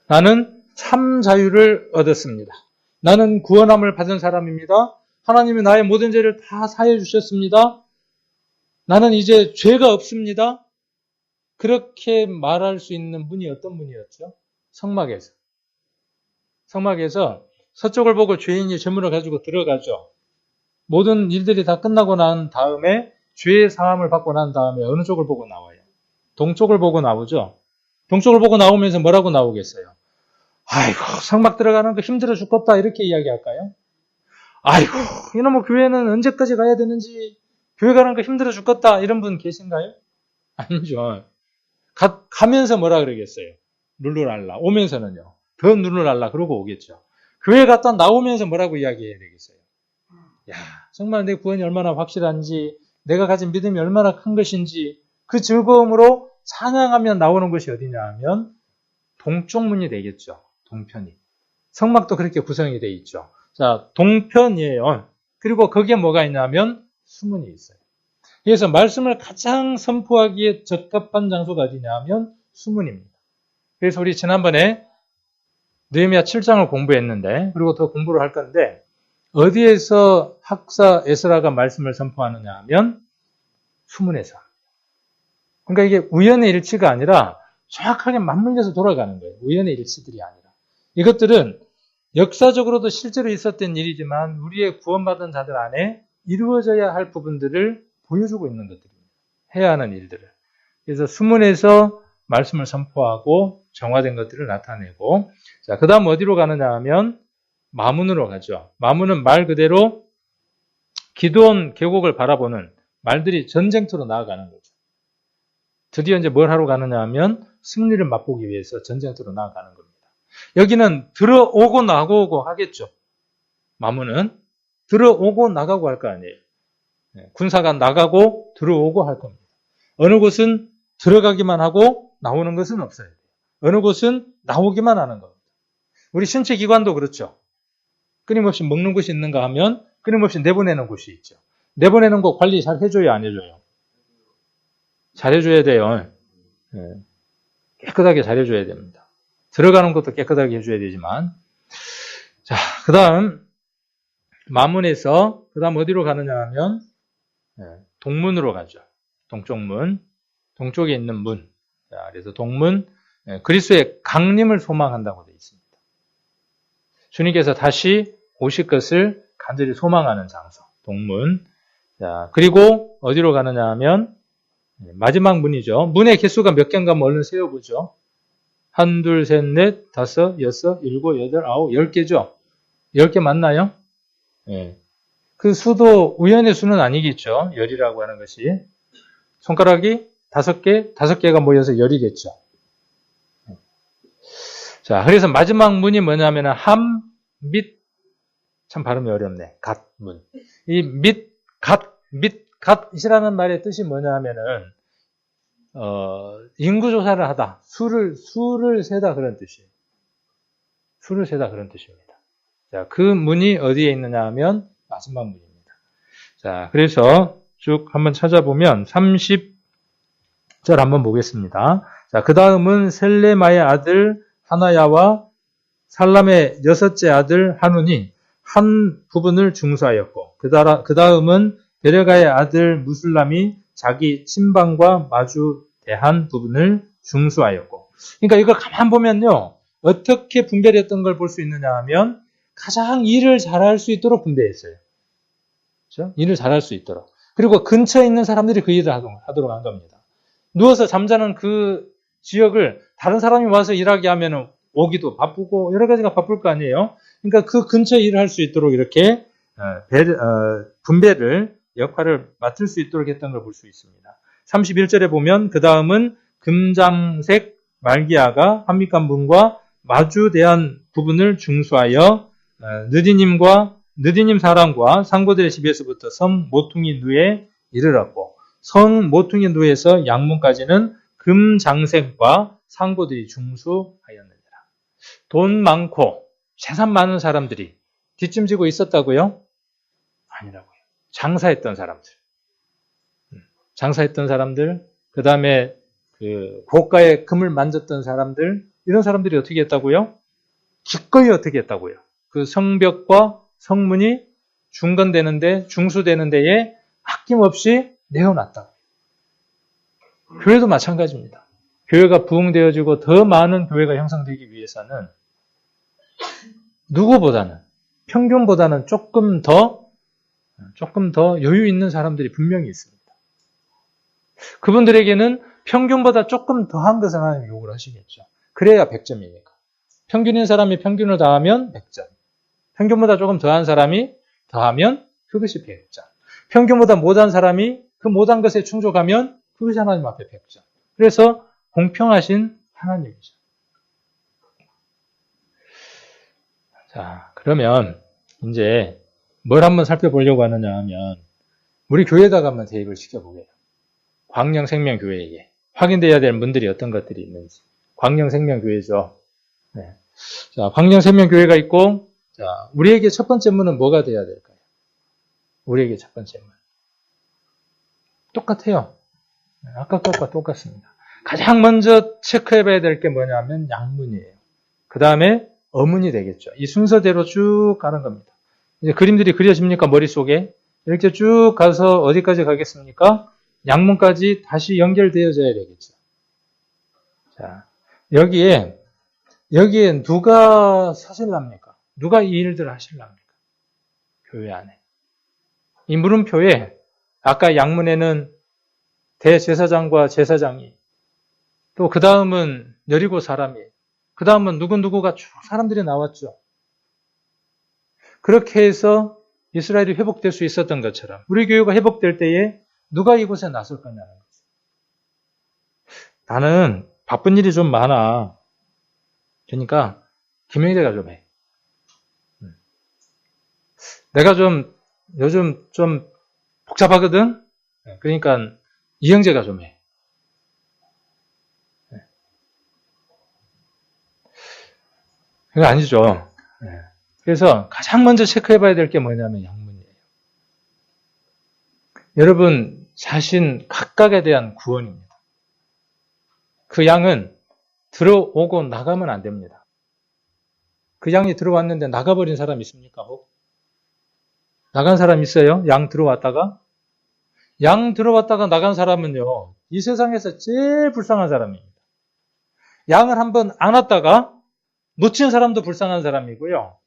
나는 참 자유를 얻었습니다. 나는 구원함을 받은 사람입니다. 하나님이 나의 모든 죄를 다 사해 주셨습니다. 나는 이제 죄가 없습니다. 그렇게 말할 수 있는 문이 어떤 문이었죠? 성막에서. 성막에서 서쪽을 보고 죄인이 제물을 가지고 들어가죠. 모든 일들이 다 끝나고 난 다음에 죄의 사함을 받고 난 다음에 어느 쪽을 보고 나와요? 동쪽을 보고 나오죠. 동쪽을 보고 나오면서 뭐라고 나오겠어요? 아이고, 성막 들어가는 거 힘들어 죽겠다 이렇게 이야기할까요? 아이고, 이놈의 교회는 언제까지 가야 되는지 교회 가는 거 힘들어 죽겠다 이런 분 계신가요? 아니죠. 가면서 뭐라 그러겠어요? 룰루랄라. 오면서는요. 더 룰루랄라 그러고 오겠죠. 교회 갔다 나오면서 뭐라고 이야기해야 되겠어요? 야, 정말 내 구원이 얼마나 확실한지, 내가 가진 믿음이 얼마나 큰 것인지 그 즐거움으로 찬양하면 나오는 것이 어디냐 하면 동쪽 문이 되겠죠. 동편이. 성막도 그렇게 구성이 되어 있죠. 자, 동편이에요. 그리고 거기에 뭐가 있냐면 수문이 있어요. 그래서 말씀을 가장 선포하기에 적합한 장소가 어디냐 하면 수문입니다. 그래서 우리 지난번에 느헤미야 7장을 공부했는데 그리고 더 공부를 할 건데 어디에서 학사 에스라가 말씀을 선포하느냐 하면 수문에서. 그러니까 이게 우연의 일치가 아니라 정확하게 맞물려서 돌아가는 거예요. 우연의 일치들이 아니라. 이것들은 역사적으로도 실제로 있었던 일이지만 우리의 구원받은 자들 안에 이루어져야 할 부분들을 보여주고 있는 것들입니다. 해야 하는 일들을. 그래서 수문에서 말씀을 선포하고 정화된 것들을 나타내고 자, 그 다음 어디로 가느냐 하면 마문으로 가죠. 마문은 말 그대로 기드온 계곡을 바라보는 말들이 전쟁터로 나아가는 거죠. 드디어 이제 뭘 하러 가느냐 하면 승리를 맛보기 위해서 전쟁터로 나아가는 겁니다. 여기는 들어오고 나가고 하겠죠. 마문은 들어오고 나가고 할 거 아니에요. 군사가 나가고 들어오고 할 겁니다. 어느 곳은 들어가기만 하고 나오는 것은 없어요. 어느 곳은 나오기만 하는 겁니다. 우리 신체 기관도 그렇죠. 끊임없이 먹는 곳이 있는가 하면 끊임없이 내보내는 곳이 있죠. 내보내는 거 관리 잘 해줘요, 안 해줘요? 잘 해줘야 돼요. 깨끗하게 잘 해줘야 됩니다. 들어가는 것도 깨끗하게 해줘야 되지만. 자, 그 다음 마문에서 그 다음 어디로 가느냐 하면 동문으로 가죠. 동쪽 문, 동쪽에 있는 문. 자, 그래서 동문, 그리스도의 강림을 소망한다고 되어 있습니다. 주님께서 다시 오실 것을 간절히 소망하는 장소, 동문. 자, 그리고 어디로 가느냐 하면 마지막 문이죠. 문의 개수가 몇 개인가 얼른 세어보죠. 1, 2, 3, 4, 5, 6, 7, 8, 9, 10개죠. 10개 맞나요? 그 수도 우연의 수는 아니겠죠. 열이라고 하는 것이. 손가락이 5개, 5개가 모여서 열이겠죠. 자, 그래서 마지막 문이 뭐냐면 함, 및, 참 발음이 어렵네. 갓문. 이 및, 갓이라는 말의 뜻이 뭐냐 하면은, 인구조사를 하다. 수를 세다 그런 뜻이에요. 수를 세다 그런 뜻입니다. 자, 그 문이 어디에 있느냐 하면 마지막 문입니다. 자, 그래서 쭉 한번 찾아보면 30절 한번 보겠습니다. 자, 그 다음은 셀레마의 아들 하나야와 살람의 6째 아들 하눈이 한 부분을 중수하였고, 그 다음은 베레가의 아들 무술람이 자기 친방과 마주대한 부분을 중수하였고. 그러니까 이걸 가만 보면요, 어떻게 분별했던 걸 볼 수 있느냐 하면 가장 일을 잘할 수 있도록 분배했어요. 그렇죠? 일을 잘할 수 있도록. 그리고 근처에 있는 사람들이 그 일을 하도록 한 겁니다. 누워서 잠자는 그 지역을 다른 사람이 와서 일하게 하면 오기도 바쁘고 여러 가지가 바쁠 거 아니에요. 그러니까 그 근처에 일을 할 수 있도록 이렇게 분배를 역할을 맡을 수 있도록 했던 걸 볼 수 있습니다. 31절에 보면 그 다음은 금장색 말기야가 한밑간문과 마주대한 부분을 중수하여 느디님 사람과 상고들의 집에서부터 성 모퉁이 누에 이르렀고, 성 모퉁이 누에서 양문까지는 금장색과 상고들이 중수하였느니라. 돈 많고 재산 많은 사람들이 뒷짐지고 있었다고요? 아니라고요. 장사했던 사람들, 그 다음에 그 고가의 금을 만졌던 사람들, 이런 사람들이 어떻게 했다고요? 기꺼이 어떻게 했다고요? 그 성벽과 성문이 중건되는데, 중수되는 데에 아낌없이 내어놨다고요. 교회도 마찬가지입니다. 교회가 부흥되어지고 더 많은 교회가 형성되기 위해서는 누구보다는, 평균보다는 조금 더 여유 있는 사람들이 분명히 있습니다. 그분들에게는 평균보다 조금 더한 것을 하나님 요구를 하시겠죠. 그래야 100점이니까. 평균인 사람이 평균을 더하면 100점. 평균보다 조금 더한 사람이 더하면 그것이 100점. 평균보다 못한 사람이 그 못한 것에 충족하면 그것이 하나님 앞에 100점. 그래서 공평하신 하나님이죠. 자, 그러면 이제 뭘 한번 살펴보려고 하느냐 하면 우리 교회에다가 한번 대입을 시켜보게요. 광명생명교회에게 확인되어야 될 문들이 어떤 것들이 있는지. 광명생명교회죠. 네. 자, 광명생명교회가 있고, 자, 우리에게 첫 번째 문은 뭐가 되어야 될까요? 우리에게 첫 번째 문. 똑같아요. 아까 것과 똑같습니다. 가장 먼저 체크해봐야 될 게 뭐냐면 양문이에요. 그 다음에 어문이 되겠죠. 이 순서대로 쭉 가는 겁니다. 이제 그림들이 그려집니까? 머릿속에? 이렇게 쭉 가서 어디까지 가겠습니까? 양문까지 다시 연결되어져야 되겠죠. 자, 여기에 누가 사실랍니까? 누가 이 일들을 하실랍니까? 교회 안에. 이 물음표에 아까 양문에는 대제사장과 제사장이, 또 그 다음은 여리고 사람이, 그 다음은 누구누구가 쭉 사람들이 나왔죠. 그렇게 해서 이스라엘이 회복될 수 있었던 것처럼 우리 교회가 회복될 때에 누가 이곳에 나설 거냐는 거죠. 나는 바쁜 일이 좀 많아. 그러니까 김영재가 좀 해. 내가 요즘 좀 복잡하거든? 그러니까 이형제가 좀 해. 그거 아니죠. 그래서 가장 먼저 체크해봐야 될 게 뭐냐면 양문이에요. 여러분 자신 각각에 대한 구원입니다. 그 양은 들어오고 나가면 안 됩니다. 그 양이 들어왔는데 나가버린 사람 있습니까? 나간 사람 있어요? 양 들어왔다가? 양 들어왔다가 나간 사람은요, 이 세상에서 제일 불쌍한 사람입니다. 양을 한번 안았다가 놓친 사람도 불쌍한 사람이고요.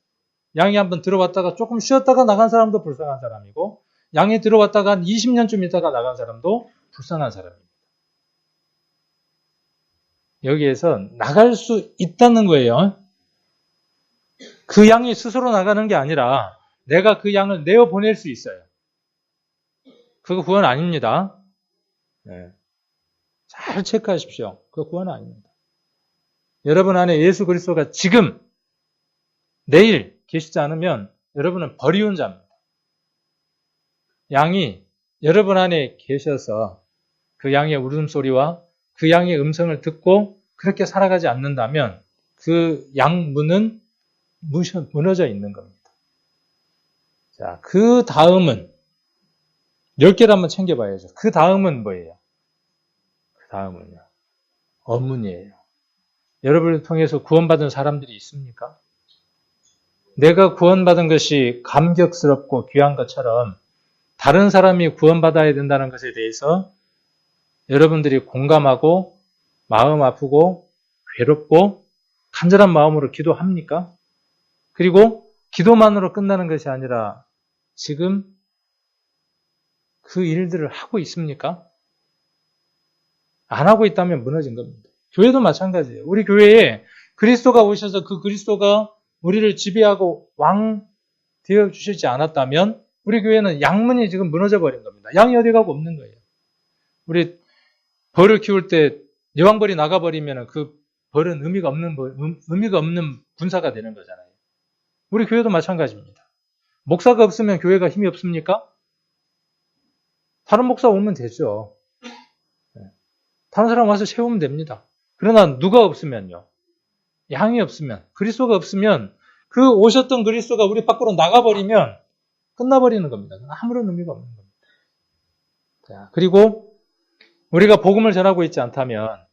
양이 한번 들어왔다가 조금 쉬었다가 나간 사람도 불쌍한 사람이고, 양이 들어왔다가 한 20년쯤 있다가 나간 사람도 불쌍한 사람입니다. 여기에서 나갈 수 있다는 거예요. 그 양이 스스로 나가는 게 아니라 내가 그 양을 내어보낼 수 있어요. 그거 구원 아닙니다. 잘 체크하십시오. 그거 구원 아닙니다. 여러분 안에 예수 그리스도가 지금, 내일 계시지 않으면 여러분은 버리운 자입니다. 양이 여러분 안에 계셔서 그 양의 울음소리와 그 양의 음성을 듣고 그렇게 살아가지 않는다면 그 양문은 무너져 있는 겁니다. 자, 그 다음은 10개를 한번 챙겨봐야죠. 그 다음은 뭐예요? 그 다음은요. 어문이에요. 여러분을 통해서 구원받은 사람들이 있습니까? 내가 구원받은 것이 감격스럽고 귀한 것처럼 다른 사람이 구원받아야 된다는 것에 대해서 여러분들이 공감하고 마음 아프고 괴롭고 간절한 마음으로 기도합니까? 그리고 기도만으로 끝나는 것이 아니라 지금 그 일들을 하고 있습니까? 안 하고 있다면 무너진 겁니다. 교회도 마찬가지예요. 우리 교회에 그리스도가 오셔서 그 그리스도가 우리를 지배하고 왕 되어 주시지 않았다면 우리 교회는 양문이 지금 무너져 버린 겁니다. 양이 어디 가고 없는 거예요. 우리 벌을 키울 때 여왕벌이 나가버리면 그 벌은 의미가 없는 군사가 되는 거잖아요. 우리 교회도 마찬가지입니다. 목사가 없으면 교회가 힘이 없습니까? 다른 목사 오면 되죠. 다른 사람 와서 세우면 됩니다. 그러나 누가 없으면요. 양이 없으면, 그리스도가 없으면 그 오셨던 그리스도가 우리 밖으로 나가버리면 끝나버리는 겁니다. 아무런 의미가 없는 겁니다. 자, 그리고 우리가 복음을 전하고 있지 않다면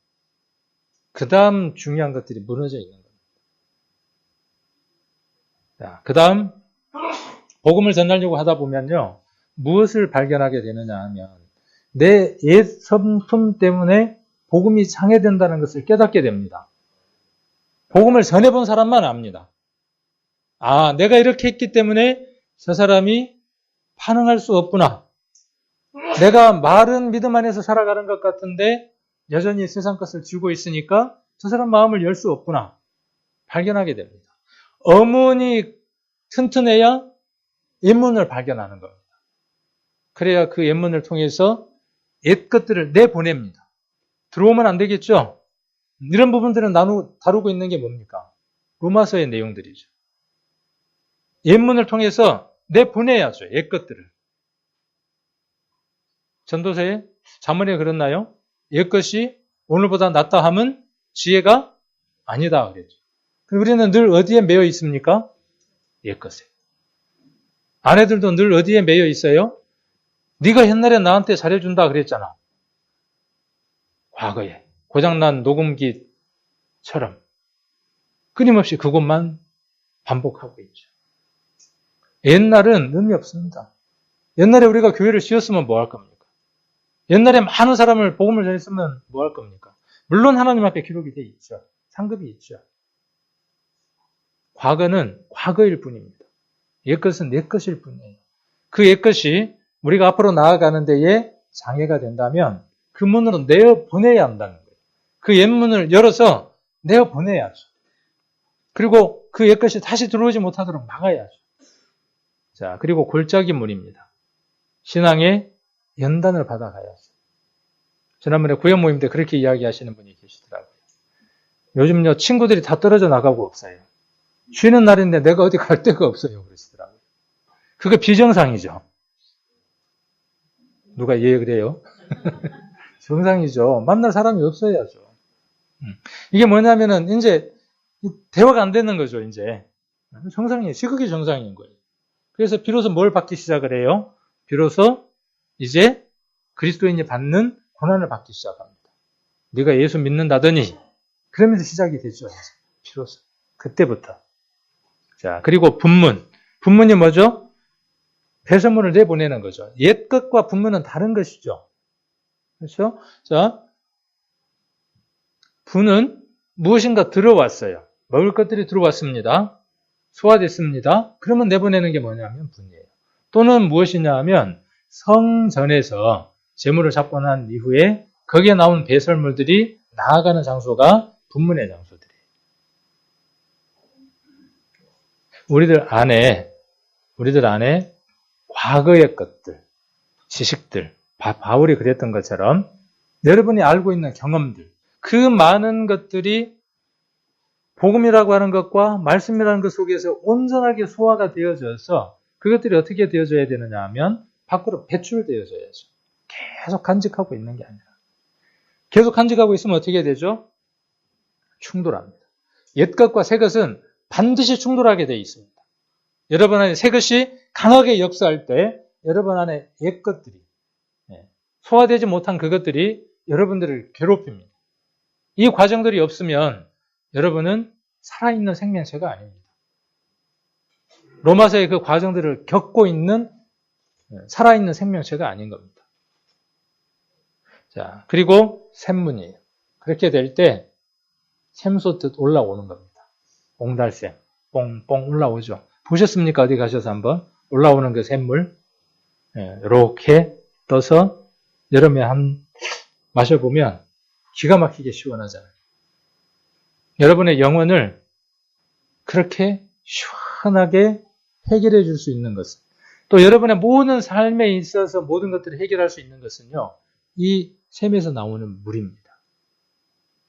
그 다음 중요한 것들이 무너져 있는 겁니다. 자, 그 다음 복음을 전하려고 하다 보면요. 무엇을 발견하게 되느냐 하면 내 옛 성품 때문에 복음이 장애된다는 것을 깨닫게 됩니다. 복음을 전해본 사람만 압니다. 아, 내가 이렇게 했기 때문에 저 사람이 반응할 수 없구나. 내가 말은 믿음 안에서 살아가는 것 같은데 여전히 세상 것을 쥐고 있으니까 저 사람 마음을 열 수 없구나. 발견하게 됩니다. 어문이 튼튼해야 옛문을 발견하는 겁니다. 그래야 그 옛문을 통해서 옛 것들을 내보냅니다. 들어오면 안 되겠죠? 이런 부분들은 다루고 있는 게 뭡니까? 로마서의 내용들이죠. 옛문을 통해서 내보내야죠. 옛 것들을. 전도서에 잠언에 그랬나요? 옛 것이 오늘보다 낫다 함은 지혜가 아니다 그랬죠. 우리는 늘 어디에 매여 있습니까? 옛 것에. 아내들도 늘 어디에 매여 있어요? 네가 옛날에 나한테 잘해준다 그랬잖아. 과거에 고장난 녹음기처럼 끊임없이 그것만 반복하고 있죠. 옛날은 의미 없습니다. 옛날에 우리가 교회를 지었으면 뭐 할 겁니까? 옛날에 많은 사람을 복음을 전했으면 뭐 할 겁니까? 물론 하나님 앞에 기록이 돼 있죠. 상급이 있죠. 과거는 과거일 뿐입니다. 옛것은 옛것일 뿐이에요. 그 옛것이 우리가 앞으로 나아가는 데에 장애가 된다면 그 문으로 내어보내야 한다는 거예요. 그 옛문을 열어서 내어보내야죠. 그리고 그 옛것이 다시 들어오지 못하도록 막아야죠. 자, 그리고 골짜기 문입니다. 신앙의 연단을 받아가야죠. 지난번에 구역 모임 때 그렇게 이야기하시는 분이 계시더라고요. 요즘요, 친구들이 다 떨어져 나가고 없어요. 쉬는 날인데 내가 어디 갈 데가 없어요. 그러시더라고요. 그게 비정상이죠. 누가 그래요? 정상이죠. 만날 사람이 없어야죠. 이게 뭐냐면은 이제 대화가 안 되는 거죠. 이제 정상이에요. 시극이 정상인 거예요. 그래서 비로소 뭘 받기 시작을 해요? 비로소 이제 그리스도인이 받는 고난을 받기 시작합니다. 네가 예수 믿는다더니 그러면서 시작이 되죠. 이제. 비로소 그때부터. 자, 그리고 분문. 분문이 뭐죠? 배설물을 내보내는 거죠. 옛 것과 분문은 다른 것이죠. 그렇죠? 자, 분은 무엇인가 들어왔어요. 먹을 것들이 들어왔습니다. 소화됐습니다. 그러면 내보내는 게 뭐냐면 분이에요. 또는 무엇이냐 하면 성전에서 제물을 잡고 난 이후에 거기에 나온 배설물들이 나아가는 장소가 분문의 장소들이에요. 우리들 안에 과거의 것들, 지식들, 바울이 그랬던 것처럼 여러분이 알고 있는 경험들, 그 많은 것들이 복음이라고 하는 것과 말씀이라는 것 속에서 온전하게 소화가 되어져서 그것들이 어떻게 되어져야 되느냐 하면 밖으로 배출되어져야죠. 계속 간직하고 있는 게 아니라. 계속 간직하고 있으면 어떻게 되죠? 충돌합니다. 옛 것과 새 것은 반드시 충돌하게 되어 있습니다. 여러분 안에 새 것이 강하게 역사할 때 여러분 안에 옛 것들이 소화되지 못한 그것들이 여러분들을 괴롭힙니다. 이 과정들이 없으면 여러분은 살아있는 생명체가 아닙니다. 로마서의 그 과정들을 겪고 있는 살아있는 생명체가 아닌 겁니다. 자, 그리고 샘문이에요. 그렇게 될 때 샘솟듯 올라오는 겁니다. 옹달샘, 뽕뽕 올라오죠. 보셨습니까? 어디 가셔서 한번 올라오는 그 샘물 이렇게 떠서 여름에 마셔보면 기가 막히게 시원하잖아요. 여러분의 영혼을 그렇게 시원하게 해결해 줄 수 있는 것은, 또 여러분의 모든 삶에 있어서 모든 것들을 해결할 수 있는 것은요, 이 샘에서 나오는 물입니다.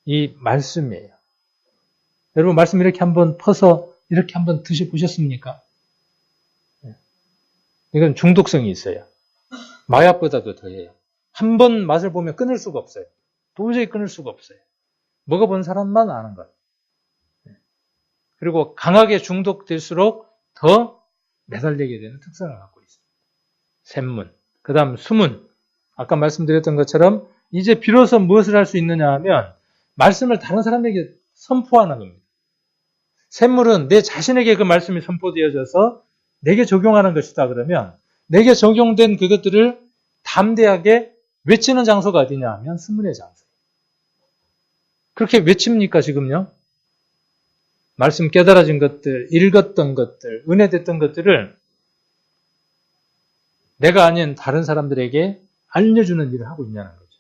이 말씀이에요. 여러분 말씀 이렇게 한번 퍼서 이렇게 한번 드셔보셨습니까? 이건 중독성이 있어요. 마약보다도 더해요. 한 번 맛을 보면 끊을 수가 없어요. 도저히 끊을 수가 없어요. 먹어본 사람만 아는 것. 그리고 강하게 중독될수록 더 매달리게 되는 특성을 갖고 있습니다. 샘문. 그 다음 수문. 아까 말씀드렸던 것처럼 이제 비로소 무엇을 할 수 있느냐 하면 말씀을 다른 사람에게 선포하는 겁니다. 샘물은 내 자신에게 그 말씀이 선포되어져서 내게 적용하는 것이다 그러면 내게 적용된 그것들을 담대하게 외치는 장소가 어디냐 하면 수문의 장소예요. 그렇게 외칩니까 지금요? 말씀 깨달아진 것들, 읽었던 것들, 은혜됐던 것들을 내가 아닌 다른 사람들에게 알려주는 일을 하고 있냐는 거죠.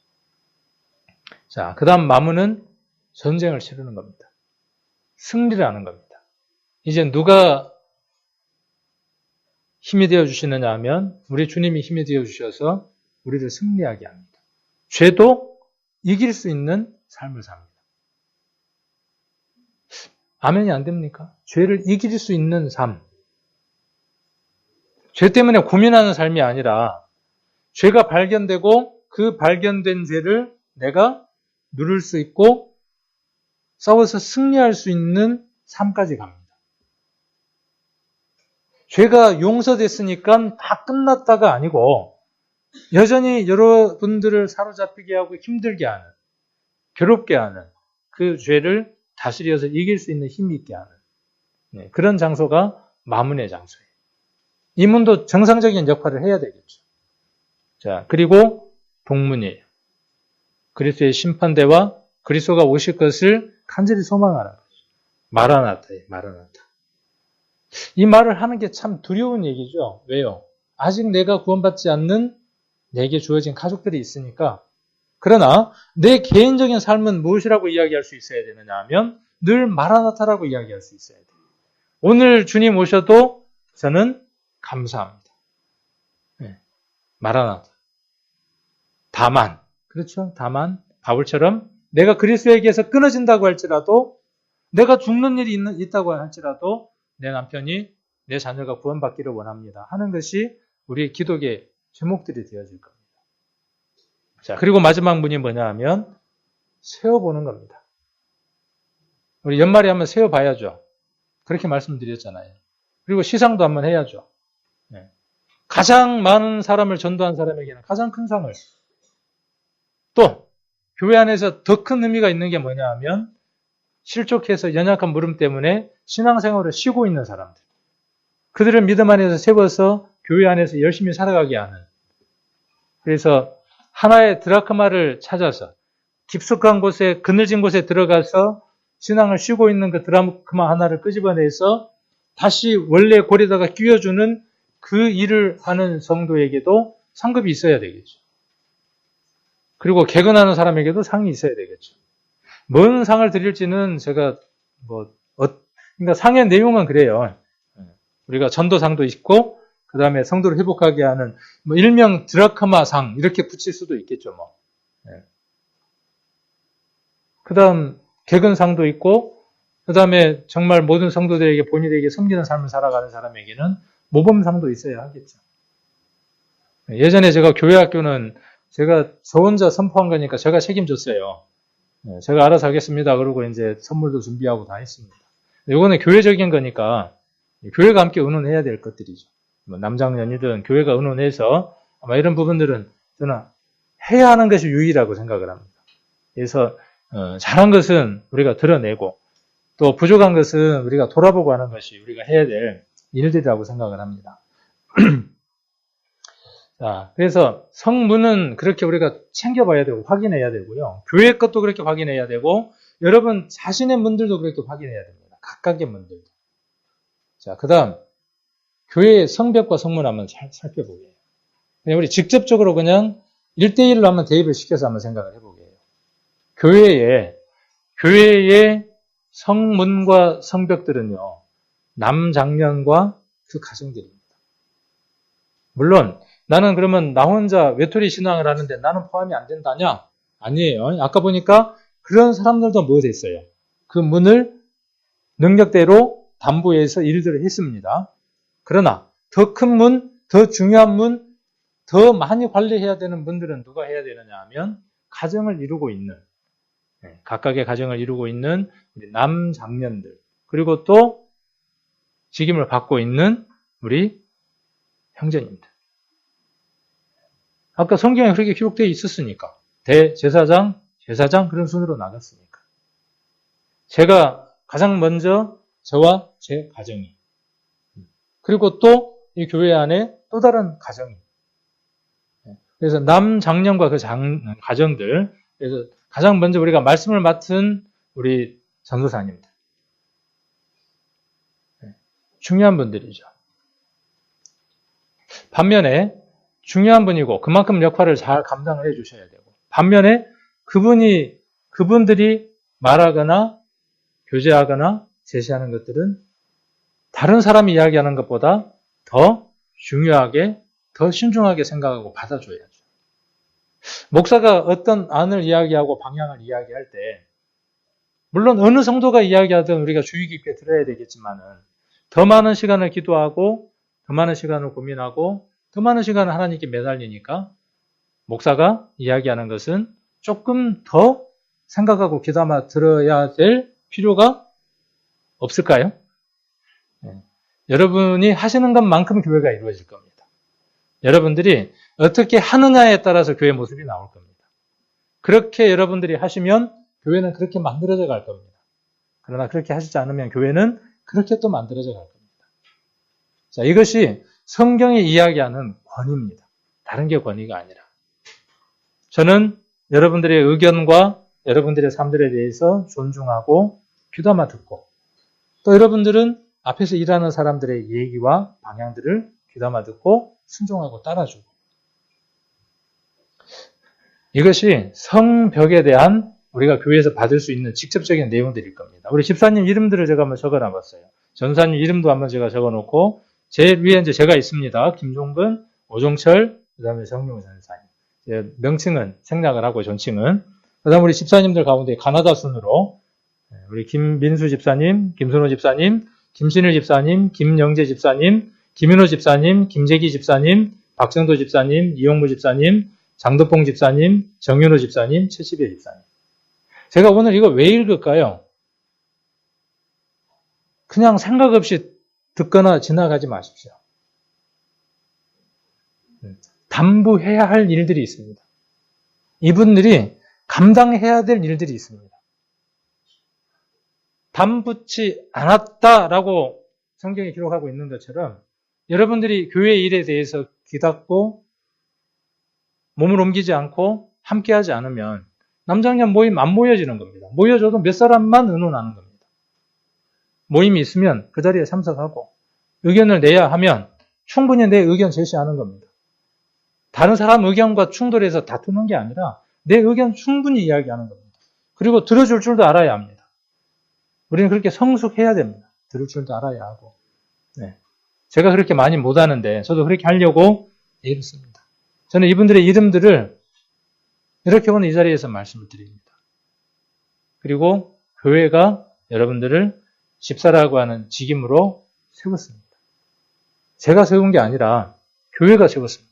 자, 그 다음 마무는 전쟁을 치르는 겁니다. 승리를 하는 겁니다. 이제 누가 힘이 되어주시느냐 하면 우리 주님이 힘이 되어주셔서 우리를 승리하게 합니다. 죄도 이길 수 있는 삶을 삽니다. 아멘이 안 됩니까? 죄를 이길 수 있는 삶. 죄 때문에 고민하는 삶이 아니라 죄가 발견되고 그 발견된 죄를 내가 누를 수 있고 싸워서 승리할 수 있는 삶까지 갑니다. 죄가 용서됐으니까 다 끝났다가 아니고 여전히 여러분들을 사로잡히게 하고 힘들게 하는, 괴롭게 하는 그 죄를 다스려서 이길 수 있는 힘이 있게 하는 그런 장소가 마문의 장소예요. 이 문도 정상적인 역할을 해야 되겠죠. 자, 그리고 동문이에요. 그리스도의 심판대와 그리스도가 오실 것을 간절히 소망하는 거죠. 마라나타예요. 마라나타. 이 말을 하는 게 참 두려운 얘기죠. 왜요? 아직 내가 구원받지 않는 내게 주어진 가족들이 있으니까. 그러나 내 개인적인 삶은 무엇이라고 이야기할 수 있어야 되느냐 하면 늘 마라나타라고 이야기할 수 있어야 돼요. 오늘 주님 오셔도 저는 감사합니다. 마라나타. 다만, 그렇죠? 다만 바울처럼 내가 그리스도에게서 끊어진다고 할지라도 내가 죽는 일이 있다고 할지라도 내 남편이 내 자녀가 구원받기를 원합니다 하는 것이 우리의 기독의 제목들이 되어질 겁니다. 자, 그리고 마지막 문이 뭐냐 하면 세어보는 겁니다. 우리 연말에 한번 세어봐야죠. 그렇게 말씀드렸잖아요. 그리고 시상도 한번 해야죠. 네. 가장 많은 사람을 전도한 사람에게는 가장 큰 상을, 또 교회 안에서 더 큰 의미가 있는 게 뭐냐 하면 실족해서 연약한 물음 때문에 신앙생활을 쉬고 있는 사람들, 그들을 믿음 안에서 세워서 교회 안에서 열심히 살아가게 하는, 그래서 하나의 드라크마를 찾아서 깊숙한 곳에, 그늘진 곳에 들어가서 신앙을 쉬고 있는 그 드라크마 하나를 끄집어내서 다시 원래 골에다가 끼워주는 그 일을 하는 성도에게도 상급이 있어야 되겠죠. 그리고 개근하는 사람에게도 상이 있어야 되겠죠. 뭔 상을 드릴지는 제가 그러니까 상의 내용은 그래요. 우리가 전도상도 있고, 그 다음에 성도를 회복하게 하는 일명 드라크마 상 이렇게 붙일 수도 있겠죠. 그 다음 개근상도 있고, 그 다음에 정말 모든 성도들에게 본인에게 섬기는 삶을 살아가는 사람에게는 모범상도 있어야 하겠죠. 예전에 제가 교회 학교는 제가 저 혼자 선포한 거니까 제가 책임졌어요. 제가 알아서 하겠습니다. 그러고 이제 선물도 준비하고 다 했습니다. 이거는 교회적인 거니까 교회가 함께 의논해야 될 것들이죠. 남장년이든 교회가 의논해서 아마 이런 부분들은 저는 해야 하는 것이 유일하고 생각을 합니다. 그래서 잘한 것은 우리가 드러내고 또 부족한 것은 우리가 돌아보고 하는 것이 우리가 해야 될 일들이라고 생각을 합니다. 자, 그래서 성문은 그렇게 우리가 챙겨봐야 되고 확인해야 되고요. 교회 것도 그렇게 확인해야 되고 여러분 자신의 문들도 그렇게 확인해야 됩니다. 각각의 문들도. 자, 그 다음 교회의 성벽과 성문 한번 살펴보게 해요. 그냥 우리 직접적으로 그냥 1대1로 한번 대입을 시켜서 한번 생각을 해보게 해요. 교회의 성문과 성벽들은요, 남장년과 그 가정들입니다. 물론 나는 그러면 나 혼자 외톨이 신앙을 하는데 나는 포함이 안 된다냐? 아니에요. 아까 보니까 그런 사람들도 뭐 됐어요? 그 문을 능력대로 담보해서 일들을 했습니다. 그러나 더 큰 문, 더 중요한 문, 더 많이 관리해야 되는 분들은 누가 해야 되느냐 하면 가정을 이루고 있는, 각각의 가정을 이루고 있는 우리 남장년들, 그리고 또 직임을 받고 있는 우리 형제님들. 아까 성경에 그렇게 기록되어 있었으니까. 대제사장, 제사장 그런 순으로 나갔으니까. 제가 가장 먼저 저와 제 가정이, 그리고 또 이 교회 안에 또 다른 가정이. 그래서 남장년과 그 가정들, 그래서 가장 먼저 우리가 말씀을 맡은 우리 전도사님들. 중요한 분들이죠. 반면에 중요한 분이고 그만큼 역할을 잘 감당을 해 주셔야 되고, 반면에 그분들이 말하거나 교제하거나 제시하는 것들은 다른 사람이 이야기하는 것보다 더 중요하게, 더 신중하게 생각하고 받아줘야죠. 목사가 어떤 안을 이야기하고 방향을 이야기할 때 물론 어느 성도가 이야기하든 우리가 주의 깊게 들어야 되겠지만은 더 많은 시간을 기도하고 더 많은 시간을 고민하고 더 많은 시간을 하나님께 매달리니까 목사가 이야기하는 것은 조금 더 생각하고 귀담아 들어야 될 필요가 없을까요? 여러분이 하시는 것만큼 교회가 이루어질 겁니다. 여러분들이 어떻게 하느냐에 따라서 교회 모습이 나올 겁니다. 그렇게 여러분들이 하시면 교회는 그렇게 만들어져 갈 겁니다. 그러나 그렇게 하시지 않으면 교회는 그렇게 또 만들어져 갈 겁니다. 자, 이것이 성경이 이야기하는 권위입니다. 다른 게 권위가 아니라. 저는 여러분들의 의견과 여러분들의 삶들에 대해서 존중하고 귀담아 듣고, 또 여러분들은 앞에서 일하는 사람들의 얘기와 방향들을 귀담아 듣고 순종하고 따라주고, 이것이 성벽에 대한 우리가 교회에서 받을 수 있는 직접적인 내용들일 겁니다. 우리 집사님 이름들을 제가 한번 적어놔봤어요. 전사님 이름도 한번 제가 적어놓고, 제일 위에 이제 제가 있습니다. 김종근, 오종철, 그 다음에 정용 전사님. 명칭은 생략을 하고 존칭은. 그 다음 우리 집사님들 가운데 가나다 순으로 우리 김민수 집사님, 김순호 집사님, 김신일 집사님, 김영재 집사님, 김윤호 집사님, 김재기 집사님, 박정도 집사님, 이용무 집사님, 장덕봉 집사님, 정윤호 집사님, 최시배 집사님. 제가 오늘 이거 왜 읽을까요? 그냥 생각 없이 듣거나 지나가지 마십시오. 담부해야 할 일들이 있습니다. 이분들이 감당해야 될 일들이 있습니다. 담붙지 않았다라고 성경이 기록하고 있는 것처럼 여러분들이 교회 일에 대해서 귀닫고 몸을 옮기지 않고 함께하지 않으면 남장년 모임 안 모여지는 겁니다. 모여줘도 몇 사람만 의논하는 겁니다. 모임이 있으면 그 자리에 참석하고 의견을 내야 하면 충분히 내 의견 제시하는 겁니다. 다른 사람 의견과 충돌해서 다투는 게 아니라 내 의견 충분히 이야기하는 겁니다. 그리고 들어줄 줄도 알아야 합니다. 우리는 그렇게 성숙해야 됩니다. 들을 줄도 알아야 하고. 네. 제가 그렇게 많이 못하는데 저도 그렇게 하려고 애를 씁니다. 저는 이분들의 이름들을 이렇게 오늘 이 자리에서 말씀을 드립니다. 그리고 교회가 여러분들을 집사라고 하는 직임으로 세웠습니다. 제가 세운 게 아니라 교회가 세웠습니다.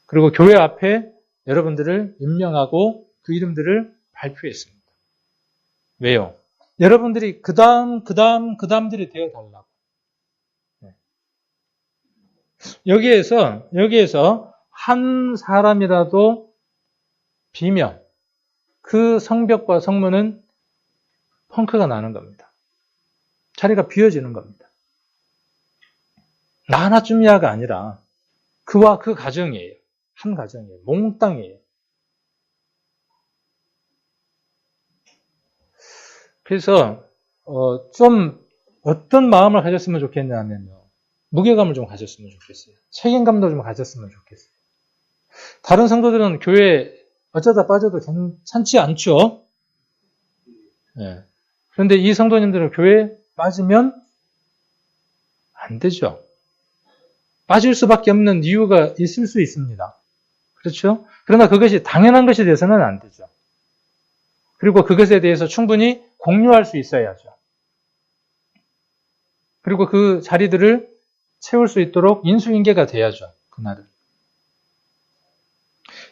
그리고 교회 앞에 여러분들을 임명하고 그 이름들을 발표했습니다. 왜요? 여러분들이 그 다음들이 되어달라고. 여기에서 한 사람이라도 비면 그 성벽과 성문은 펑크가 나는 겁니다. 자리가 비어지는 겁니다. 나 하나쯤이야가 아니라 그와 그 가정이에요. 한 가정이에요. 몽땅이에요. 그래서 좀 어떤 마음을 가졌으면 좋겠냐면요. 무게감을 좀 가졌으면 좋겠어요. 책임감도 좀 가졌으면 좋겠어요. 다른 성도들은 교회 어쩌다 빠져도 괜찮지 않죠? 네. 그런데 이 성도님들은 교회에 빠지면 안 되죠. 빠질 수밖에 없는 이유가 있을 수 있습니다. 그렇죠? 그러나 그것이 당연한 것이 돼서는 안 되죠. 그리고 그것에 대해서 충분히 공유할 수 있어야죠. 그리고 그 자리들을 채울 수 있도록 인수인계가 돼야죠. 그날은.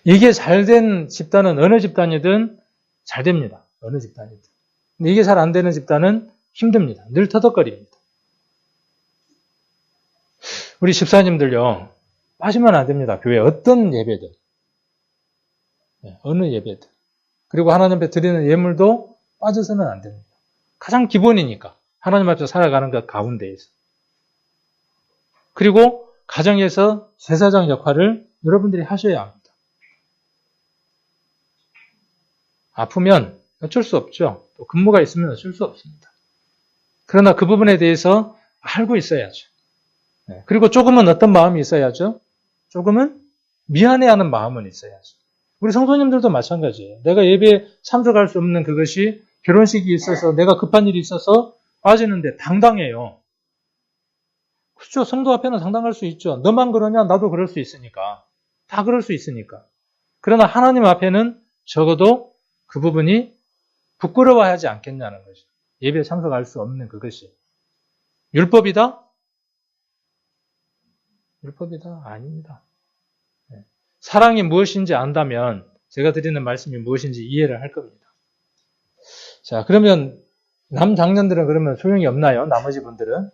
이게 잘된 집단은 어느 집단이든 잘 됩니다. 어느 집단이든. 근데 이게 잘 안 되는 집단은 힘듭니다. 늘 터덕거립니다. 우리 집사님들요. 빠지면 안 됩니다. 교회 어떤 예배든. 어느 예배든. 그리고 하나님 앞에 드리는 예물도 빠져서는 안 됩니다. 가장 기본이니까. 하나님 앞에 살아가는 것 가운데에서. 그리고 가정에서 제사장 역할을 여러분들이 하셔야 합니다. 아프면 어쩔 수 없죠. 또 근무가 있으면 어쩔 수 없습니다. 그러나 그 부분에 대해서 알고 있어야죠. 그리고 조금은 어떤 마음이 있어야죠? 조금은 미안해하는 마음은 있어야죠. 우리 성도님들도 마찬가지예요. 내가 예배에 참석할 수 없는 그것이 결혼식이 있어서 내가 급한 일이 있어서 빠지는데 당당해요. 그렇죠. 성도 앞에는 당당할 수 있죠. 너만 그러냐? 나도 그럴 수 있으니까. 다 그럴 수 있으니까. 그러나 하나님 앞에는 적어도 그 부분이 부끄러워하지 않겠냐는 거죠. 예배에 참석할 수 없는 그것이. 율법이다? 율법이다? 아닙니다. 사랑이 무엇인지 안다면 제가 드리는 말씀이 무엇인지 이해를 할 겁니다. 자, 그러면 남장년들은 그러면 소용이 없나요? 나머지 분들은?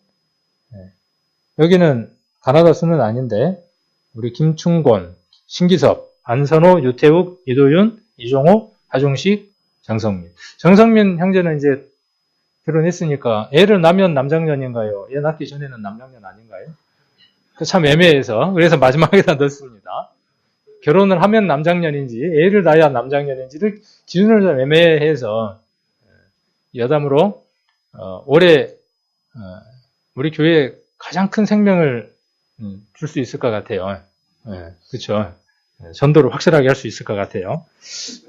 여기는 가나다 수는 아닌데 우리 김충곤, 신기섭, 안선호, 유태욱, 이도윤, 이종호, 하종식, 정성민. 정성민 형제는 이제 결혼했으니까 애를 낳으면 남장년인가요? 애 낳기 전에는 남장년 아닌가요? 참 애매해서 그래서 마지막에다 넣습니다. 결혼을 하면 남장년인지 애를 낳아야 남장년인지를 기준을 좀 애매해서 여담으로 올해 우리 교회에 가장 큰 생명을 줄 수 있을 것 같아요. 그렇죠. 전도를 확실하게 할 수 있을 것 같아요.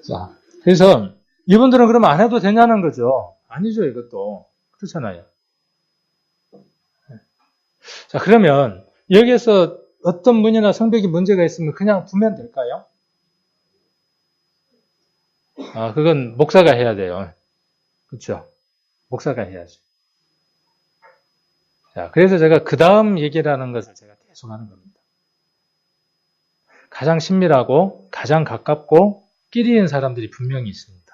자, 그래서 이분들은 그러면 안 해도 되냐는 거죠. 아니죠, 이것도. 그렇잖아요. 자, 그러면 여기에서 어떤 문이나 성벽이 문제가 있으면 그냥 두면 될까요? 그건 목사가 해야 돼요. 그렇죠. 목사가 해야죠. 자, 그래서 제가 그 다음 얘기라는 것을 제가 계속 하는 겁니다. 가장 친밀하고 가장 가깝고 끼리 있는 사람들이 분명히 있습니다.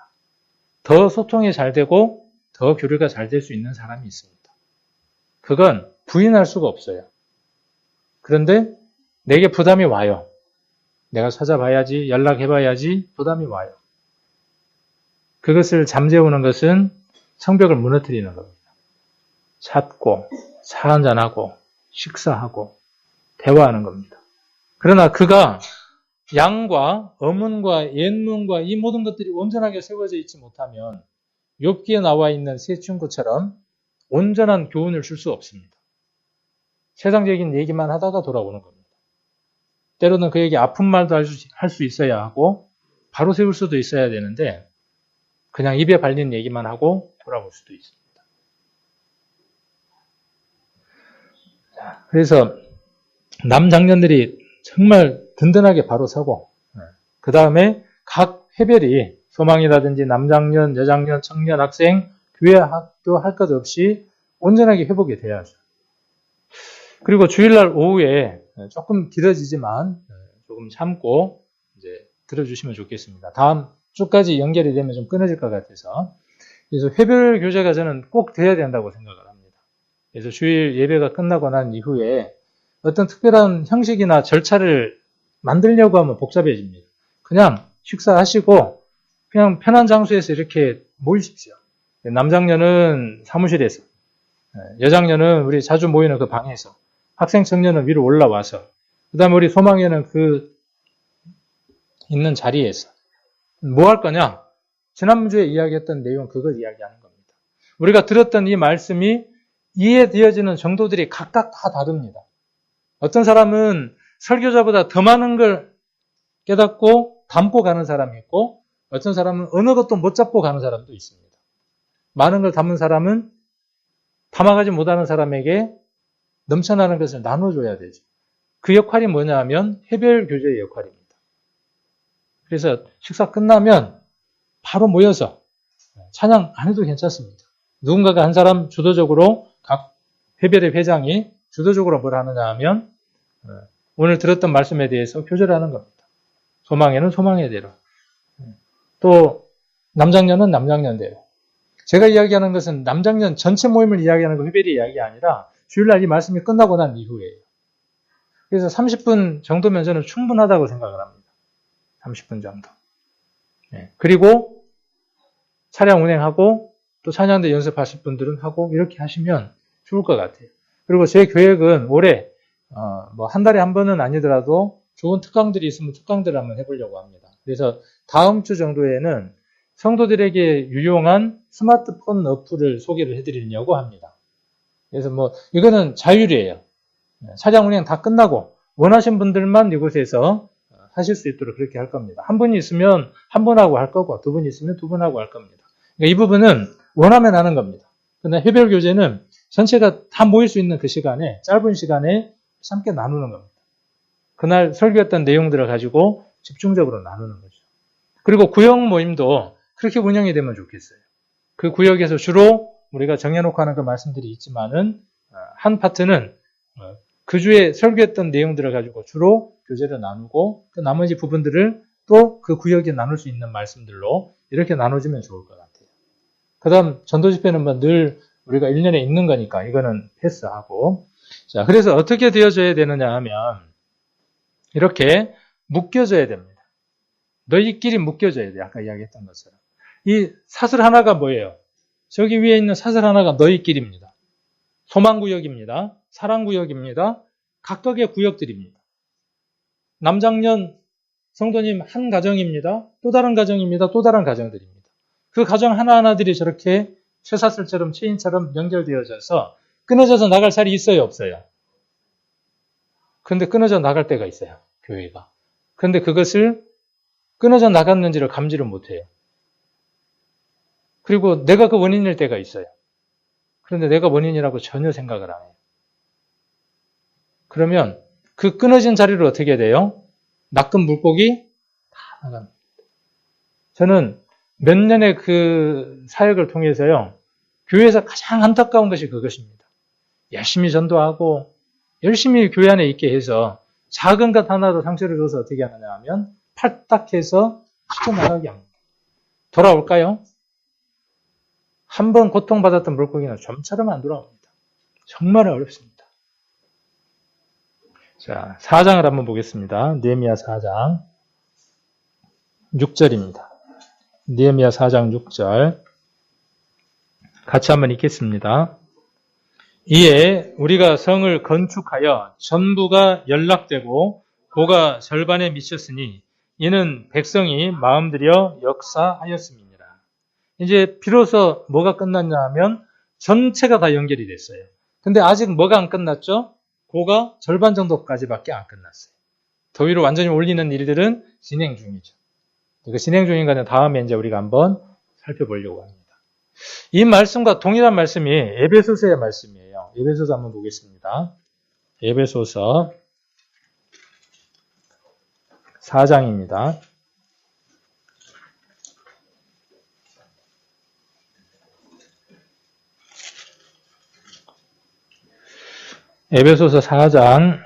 더 소통이 잘 되고 더 교류가 잘 될 수 있는 사람이 있습니다. 그건 부인할 수가 없어요. 그런데 내게 부담이 와요. 내가 찾아봐야지, 연락해봐야지 부담이 와요. 그것을 잠재우는 것은 성벽을 무너뜨리는 겁니다. 찾고, 차 한잔하고, 식사하고, 대화하는 겁니다. 그러나 그가 양과 어문과 옛문과 이 모든 것들이 온전하게 세워져 있지 못하면 욥기에 나와 있는 세 친구처럼 온전한 교훈을 줄 수 없습니다. 세상적인 얘기만 하다가 돌아오는 겁니다. 때로는 그에게 아픈 말도 할 수 있어야 하고 바로 세울 수도 있어야 되는데 그냥 입에 발린 얘기만 하고 돌아올 수도 있습니다. 그래서 남장년들이 정말 든든하게 바로 서고 그 다음에 각 회별이 소망이라든지 남장년, 여장년, 청년, 학생, 교회, 학교 할 것 없이 온전하게 회복이 돼야죠. 그리고 주일날 오후에 조금 길어지지만 조금 참고 이제 들어주시면 좋겠습니다. 다음 주까지 연결이 되면 좀 끊어질 것 같아서 그래서 회별 교제가 저는 꼭 돼야 된다고 생각을 합니다. 그래서 주일 예배가 끝나고 난 이후에 어떤 특별한 형식이나 절차를 만들려고 하면 복잡해집니다. 그냥 식사하시고 그냥 편한 장소에서 이렇게 모이십시오. 남장년은 사무실에서, 여장년은 우리 자주 모이는 그 방에서, 학생 청년은 위로 올라와서, 그 다음에 우리 소망년은 그 있는 자리에서 뭐 할 거냐? 지난주에 이야기했던 내용 그걸 이야기하는 겁니다. 우리가 들었던 이 말씀이 이해되어지는 정도들이 각각 다 다릅니다. 어떤 사람은 설교자보다 더 많은 걸 깨닫고 담고 가는 사람이 있고 어떤 사람은 어느 것도 못 잡고 가는 사람도 있습니다. 많은 걸 담은 사람은 담아가지 못하는 사람에게 넘쳐나는 것을 나눠줘야 되죠. 그 역할이 뭐냐 하면 해별 교제의 역할입니다. 그래서 식사 끝나면 바로 모여서 찬양 안 해도 괜찮습니다. 누군가가 한 사람 주도적으로 각 회별의 회장이 주도적으로 뭘 하느냐 하면 오늘 들었던 말씀에 대해서 교제를 하는 겁니다. 소망에는 소망의대로. 또 남장년은 남장년대로. 제가 이야기하는 것은 남장년 전체 모임을 이야기하는 거 회별의 이야기 아니라 주일날 이 말씀이 끝나고 난 이후에요. 그래서 30분 정도면 저는 충분하다고 생각을 합니다. 30분 정도. 그리고 차량 운행하고 또 찬양대 연습하실 분들은 하고 이렇게 하시면 좋을 것 같아요. 그리고 제 계획은 올해 뭐 한 달에 한 번은 아니더라도 좋은 특강들이 있으면 특강들을 한번 해보려고 합니다. 그래서 다음 주 정도에는 성도들에게 유용한 스마트폰 어플을 소개를 해드리려고 합니다. 그래서 뭐 이거는 자율이에요. 차량 운행 다 끝나고 원하신 분들만 이곳에서 하실 수 있도록 그렇게 할 겁니다. 한 분이 있으면 한 분하고 할 거고 두 분이 있으면 두 분하고 할 겁니다. 그러니까 이 부분은 원하면 하는 겁니다. 그런데 회별 교제는 전체가 다 모일 수 있는 그 시간에 짧은 시간에 함께 나누는 겁니다. 그날 설교했던 내용들을 가지고 집중적으로 나누는 거죠. 그리고 구역 모임도 그렇게 운영이 되면 좋겠어요. 그 구역에서 주로 우리가 정해놓고 하는 그 말씀들이 있지만은 한 파트는 그 주에 설교했던 내용들을 가지고 주로 교제를 나누고 그 나머지 부분들을 또 그 구역에 나눌 수 있는 말씀들로 이렇게 나눠주면 좋을 것 같아요. 그 다음 전도 집회는 뭐 늘 우리가 1년에 있는 거니까 이거는 패스하고 자 그래서 어떻게 되어져야 되느냐 하면 이렇게 묶여져야 됩니다. 너희끼리 묶여져야 돼요. 아까 이야기했던 것처럼. 이 사슬 하나가 뭐예요? 저기 위에 있는 사슬 하나가 너희끼리입니다. 소망구역입니다. 사랑구역입니다. 각각의 구역들입니다. 남장년 성도님 한 가정입니다. 또 다른 가정입니다. 또 다른 가정들입니다. 그 가정 하나하나들이 저렇게 쇠사슬처럼 체인처럼 연결되어져서 끊어져서 나갈 살이 있어요? 없어요? 그런데 끊어져 나갈 때가 있어요. 교회가. 그런데 그것을 끊어져 나갔는지를 감지를 못해요. 그리고 내가 그 원인일 때가 있어요. 그런데 내가 원인이라고 전혀 생각을 안 해요. 그러면 그 끊어진 자리를 어떻게 돼요? 낚은 물고기 다 나갑니다. 저는 몇 년의 그 사역을 통해서요. 교회에서 가장 안타까운 것이 그것입니다. 열심히 전도하고 열심히 교회 안에 있게 해서 작은 것 하나로 상처를 줘서 어떻게 하느냐 하면 팔딱해서 튀어나가게 합니다. 돌아올까요? 한 번 고통받았던 물고기는 좀처럼 안 돌아옵니다. 정말 어렵습니다. 자, 4장을 한번 보겠습니다. 느헤미야 4장 6절입니다. 느헤미야 4장 6절 같이 한번 읽겠습니다. 이에 우리가 성을 건축하여 전부가 연락되고 고가 절반에 미쳤으니 이는 백성이 마음들여 역사하였음이니라. 이제 비로소 뭐가 끝났냐 하면 전체가 다 연결이 됐어요. 근데 아직 뭐가 안 끝났죠? 고가 절반 정도까지밖에 안 끝났어요. 더 위로 완전히 올리는 일들은 진행 중이죠. 그 진행 중인 거는 다음에 이제 우리가 한번 살펴보려고 합니다. 이 말씀과 동일한 말씀이 에베소서의 말씀이에요. 에베소서 한번 보겠습니다. 에베소서 4장입니다. 에베소서 4장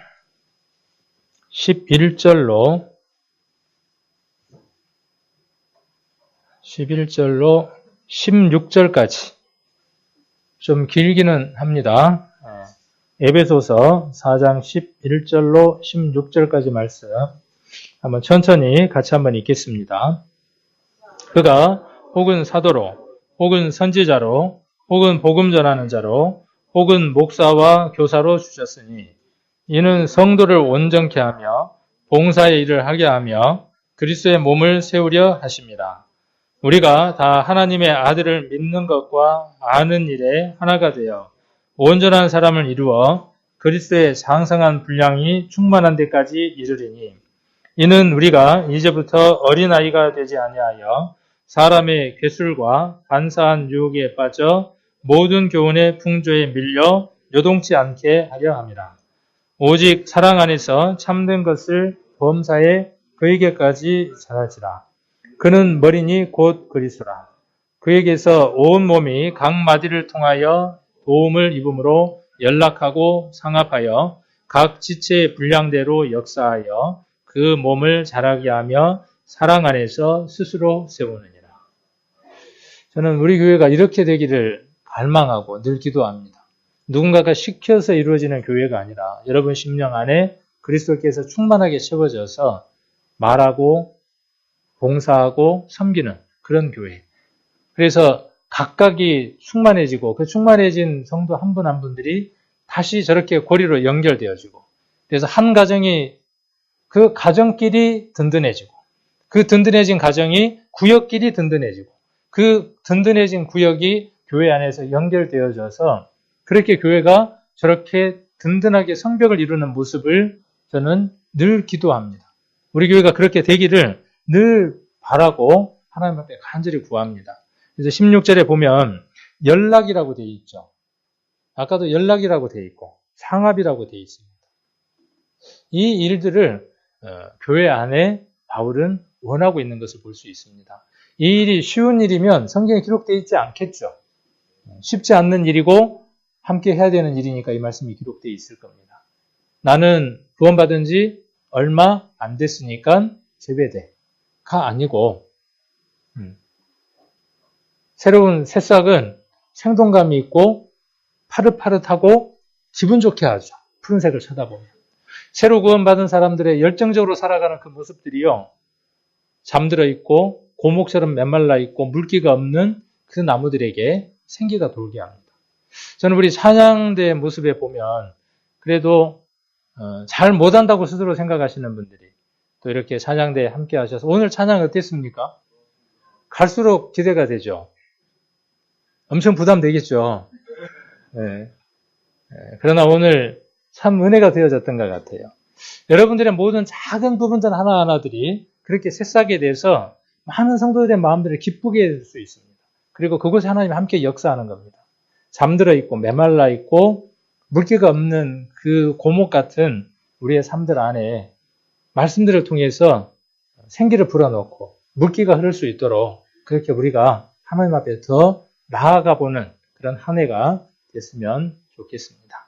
11절로 16절까지 좀 길기는 합니다. 에베소서 4장 11절로 16절까지 말씀 한번 천천히 같이 한번 읽겠습니다. 그가 혹은 사도로 혹은 선지자로 혹은 복음 전하는 자로 혹은 목사와 교사로 주셨으니 이는 성도를 온전케 하며 봉사의 일을 하게 하며 그리스도의 몸을 세우려 하십니다. 우리가 다 하나님의 아들을 믿는 것과 아는 일에 하나가 되어 온전한 사람을 이루어 그리스도의 장성한 분량이 충만한 데까지 이르리니 이는 우리가 이제부터 어린아이가 되지 아니하여 사람의 괴술과 반사한 유혹에 빠져 모든 교훈의 풍조에 밀려 요동치 않게 하려 함이라. 오직 사랑 안에서 참된 것을 범사에 그에게까지 전할지라. 그는 머리니 곧 그리스도라. 그에게서 온 몸이 각 마디를 통하여 도움을 입음으로 연락하고 상합하여 각 지체의 분량대로 역사하여 그 몸을 자라게 하며 사랑 안에서 스스로 세우느니라. 저는 우리 교회가 이렇게 되기를 갈망하고 늘 기도합니다. 누군가가 시켜서 이루어지는 교회가 아니라 여러분 심령 안에 그리스도께서 충만하게 채워져서 말하고 봉사하고 섬기는 그런 교회. 그래서 각각이 충만해지고 그 충만해진 성도 한 분 한 분들이 다시 저렇게 고리로 연결되어지고 그래서 한 가정이 그 가정끼리 든든해지고 그 든든해진 가정이 구역끼리 든든해지고 그 든든해진 구역이 교회 안에서 연결되어져서 그렇게 교회가 저렇게 든든하게 성벽을 이루는 모습을 저는 늘 기도합니다. 우리 교회가 그렇게 되기를 늘 바라고 하나님 앞에 간절히 구합니다. 그래서 16절에 보면 연락이라고 되어 있죠. 아까도 연락이라고 되어 있고 상합이라고 되어 있습니다. 이 일들을 교회 안에 바울은 원하고 있는 것을 볼 수 있습니다. 이 일이 쉬운 일이면 성경에 기록되어 있지 않겠죠. 쉽지 않는 일이고 함께 해야 되는 일이니까 이 말씀이 기록되어 있을 겁니다. 나는 구원받은 지 얼마 안 됐으니까 제배돼가 아니고 새로운 새싹은 생동감이 있고 파릇파릇하고 기분 좋게 하죠. 푸른색을 쳐다보면. 새로 구원받은 사람들의 열정적으로 살아가는 그 모습들이요. 잠들어 있고 고목처럼 메말라 있고 물기가 없는 그 나무들에게 생기가 돌게 합니다. 저는 우리 찬양대 모습에 보면 그래도 잘 못한다고 스스로 생각하시는 분들이 또 이렇게 찬양대에 함께 하셔서 오늘 찬양 어땠습니까? 갈수록 기대가 되죠. 엄청 부담되겠죠. 네. 그러나 오늘 참 은혜가 되어졌던 것 같아요. 여러분들의 모든 작은 부분들 하나하나들이 그렇게 새싹에 대해서 많은 성도들의 마음들을 기쁘게 해줄 수 있습니다. 그리고 그곳에 하나님이 함께 역사하는 겁니다. 잠들어 있고 메말라 있고 물기가 없는 그 고목 같은 우리의 삶들 안에 말씀들을 통해서 생기를 불어넣고 물기가 흐를 수 있도록 그렇게 우리가 하나님 앞에 더 나아가 보는 그런 한 해가 됐으면 좋겠습니다.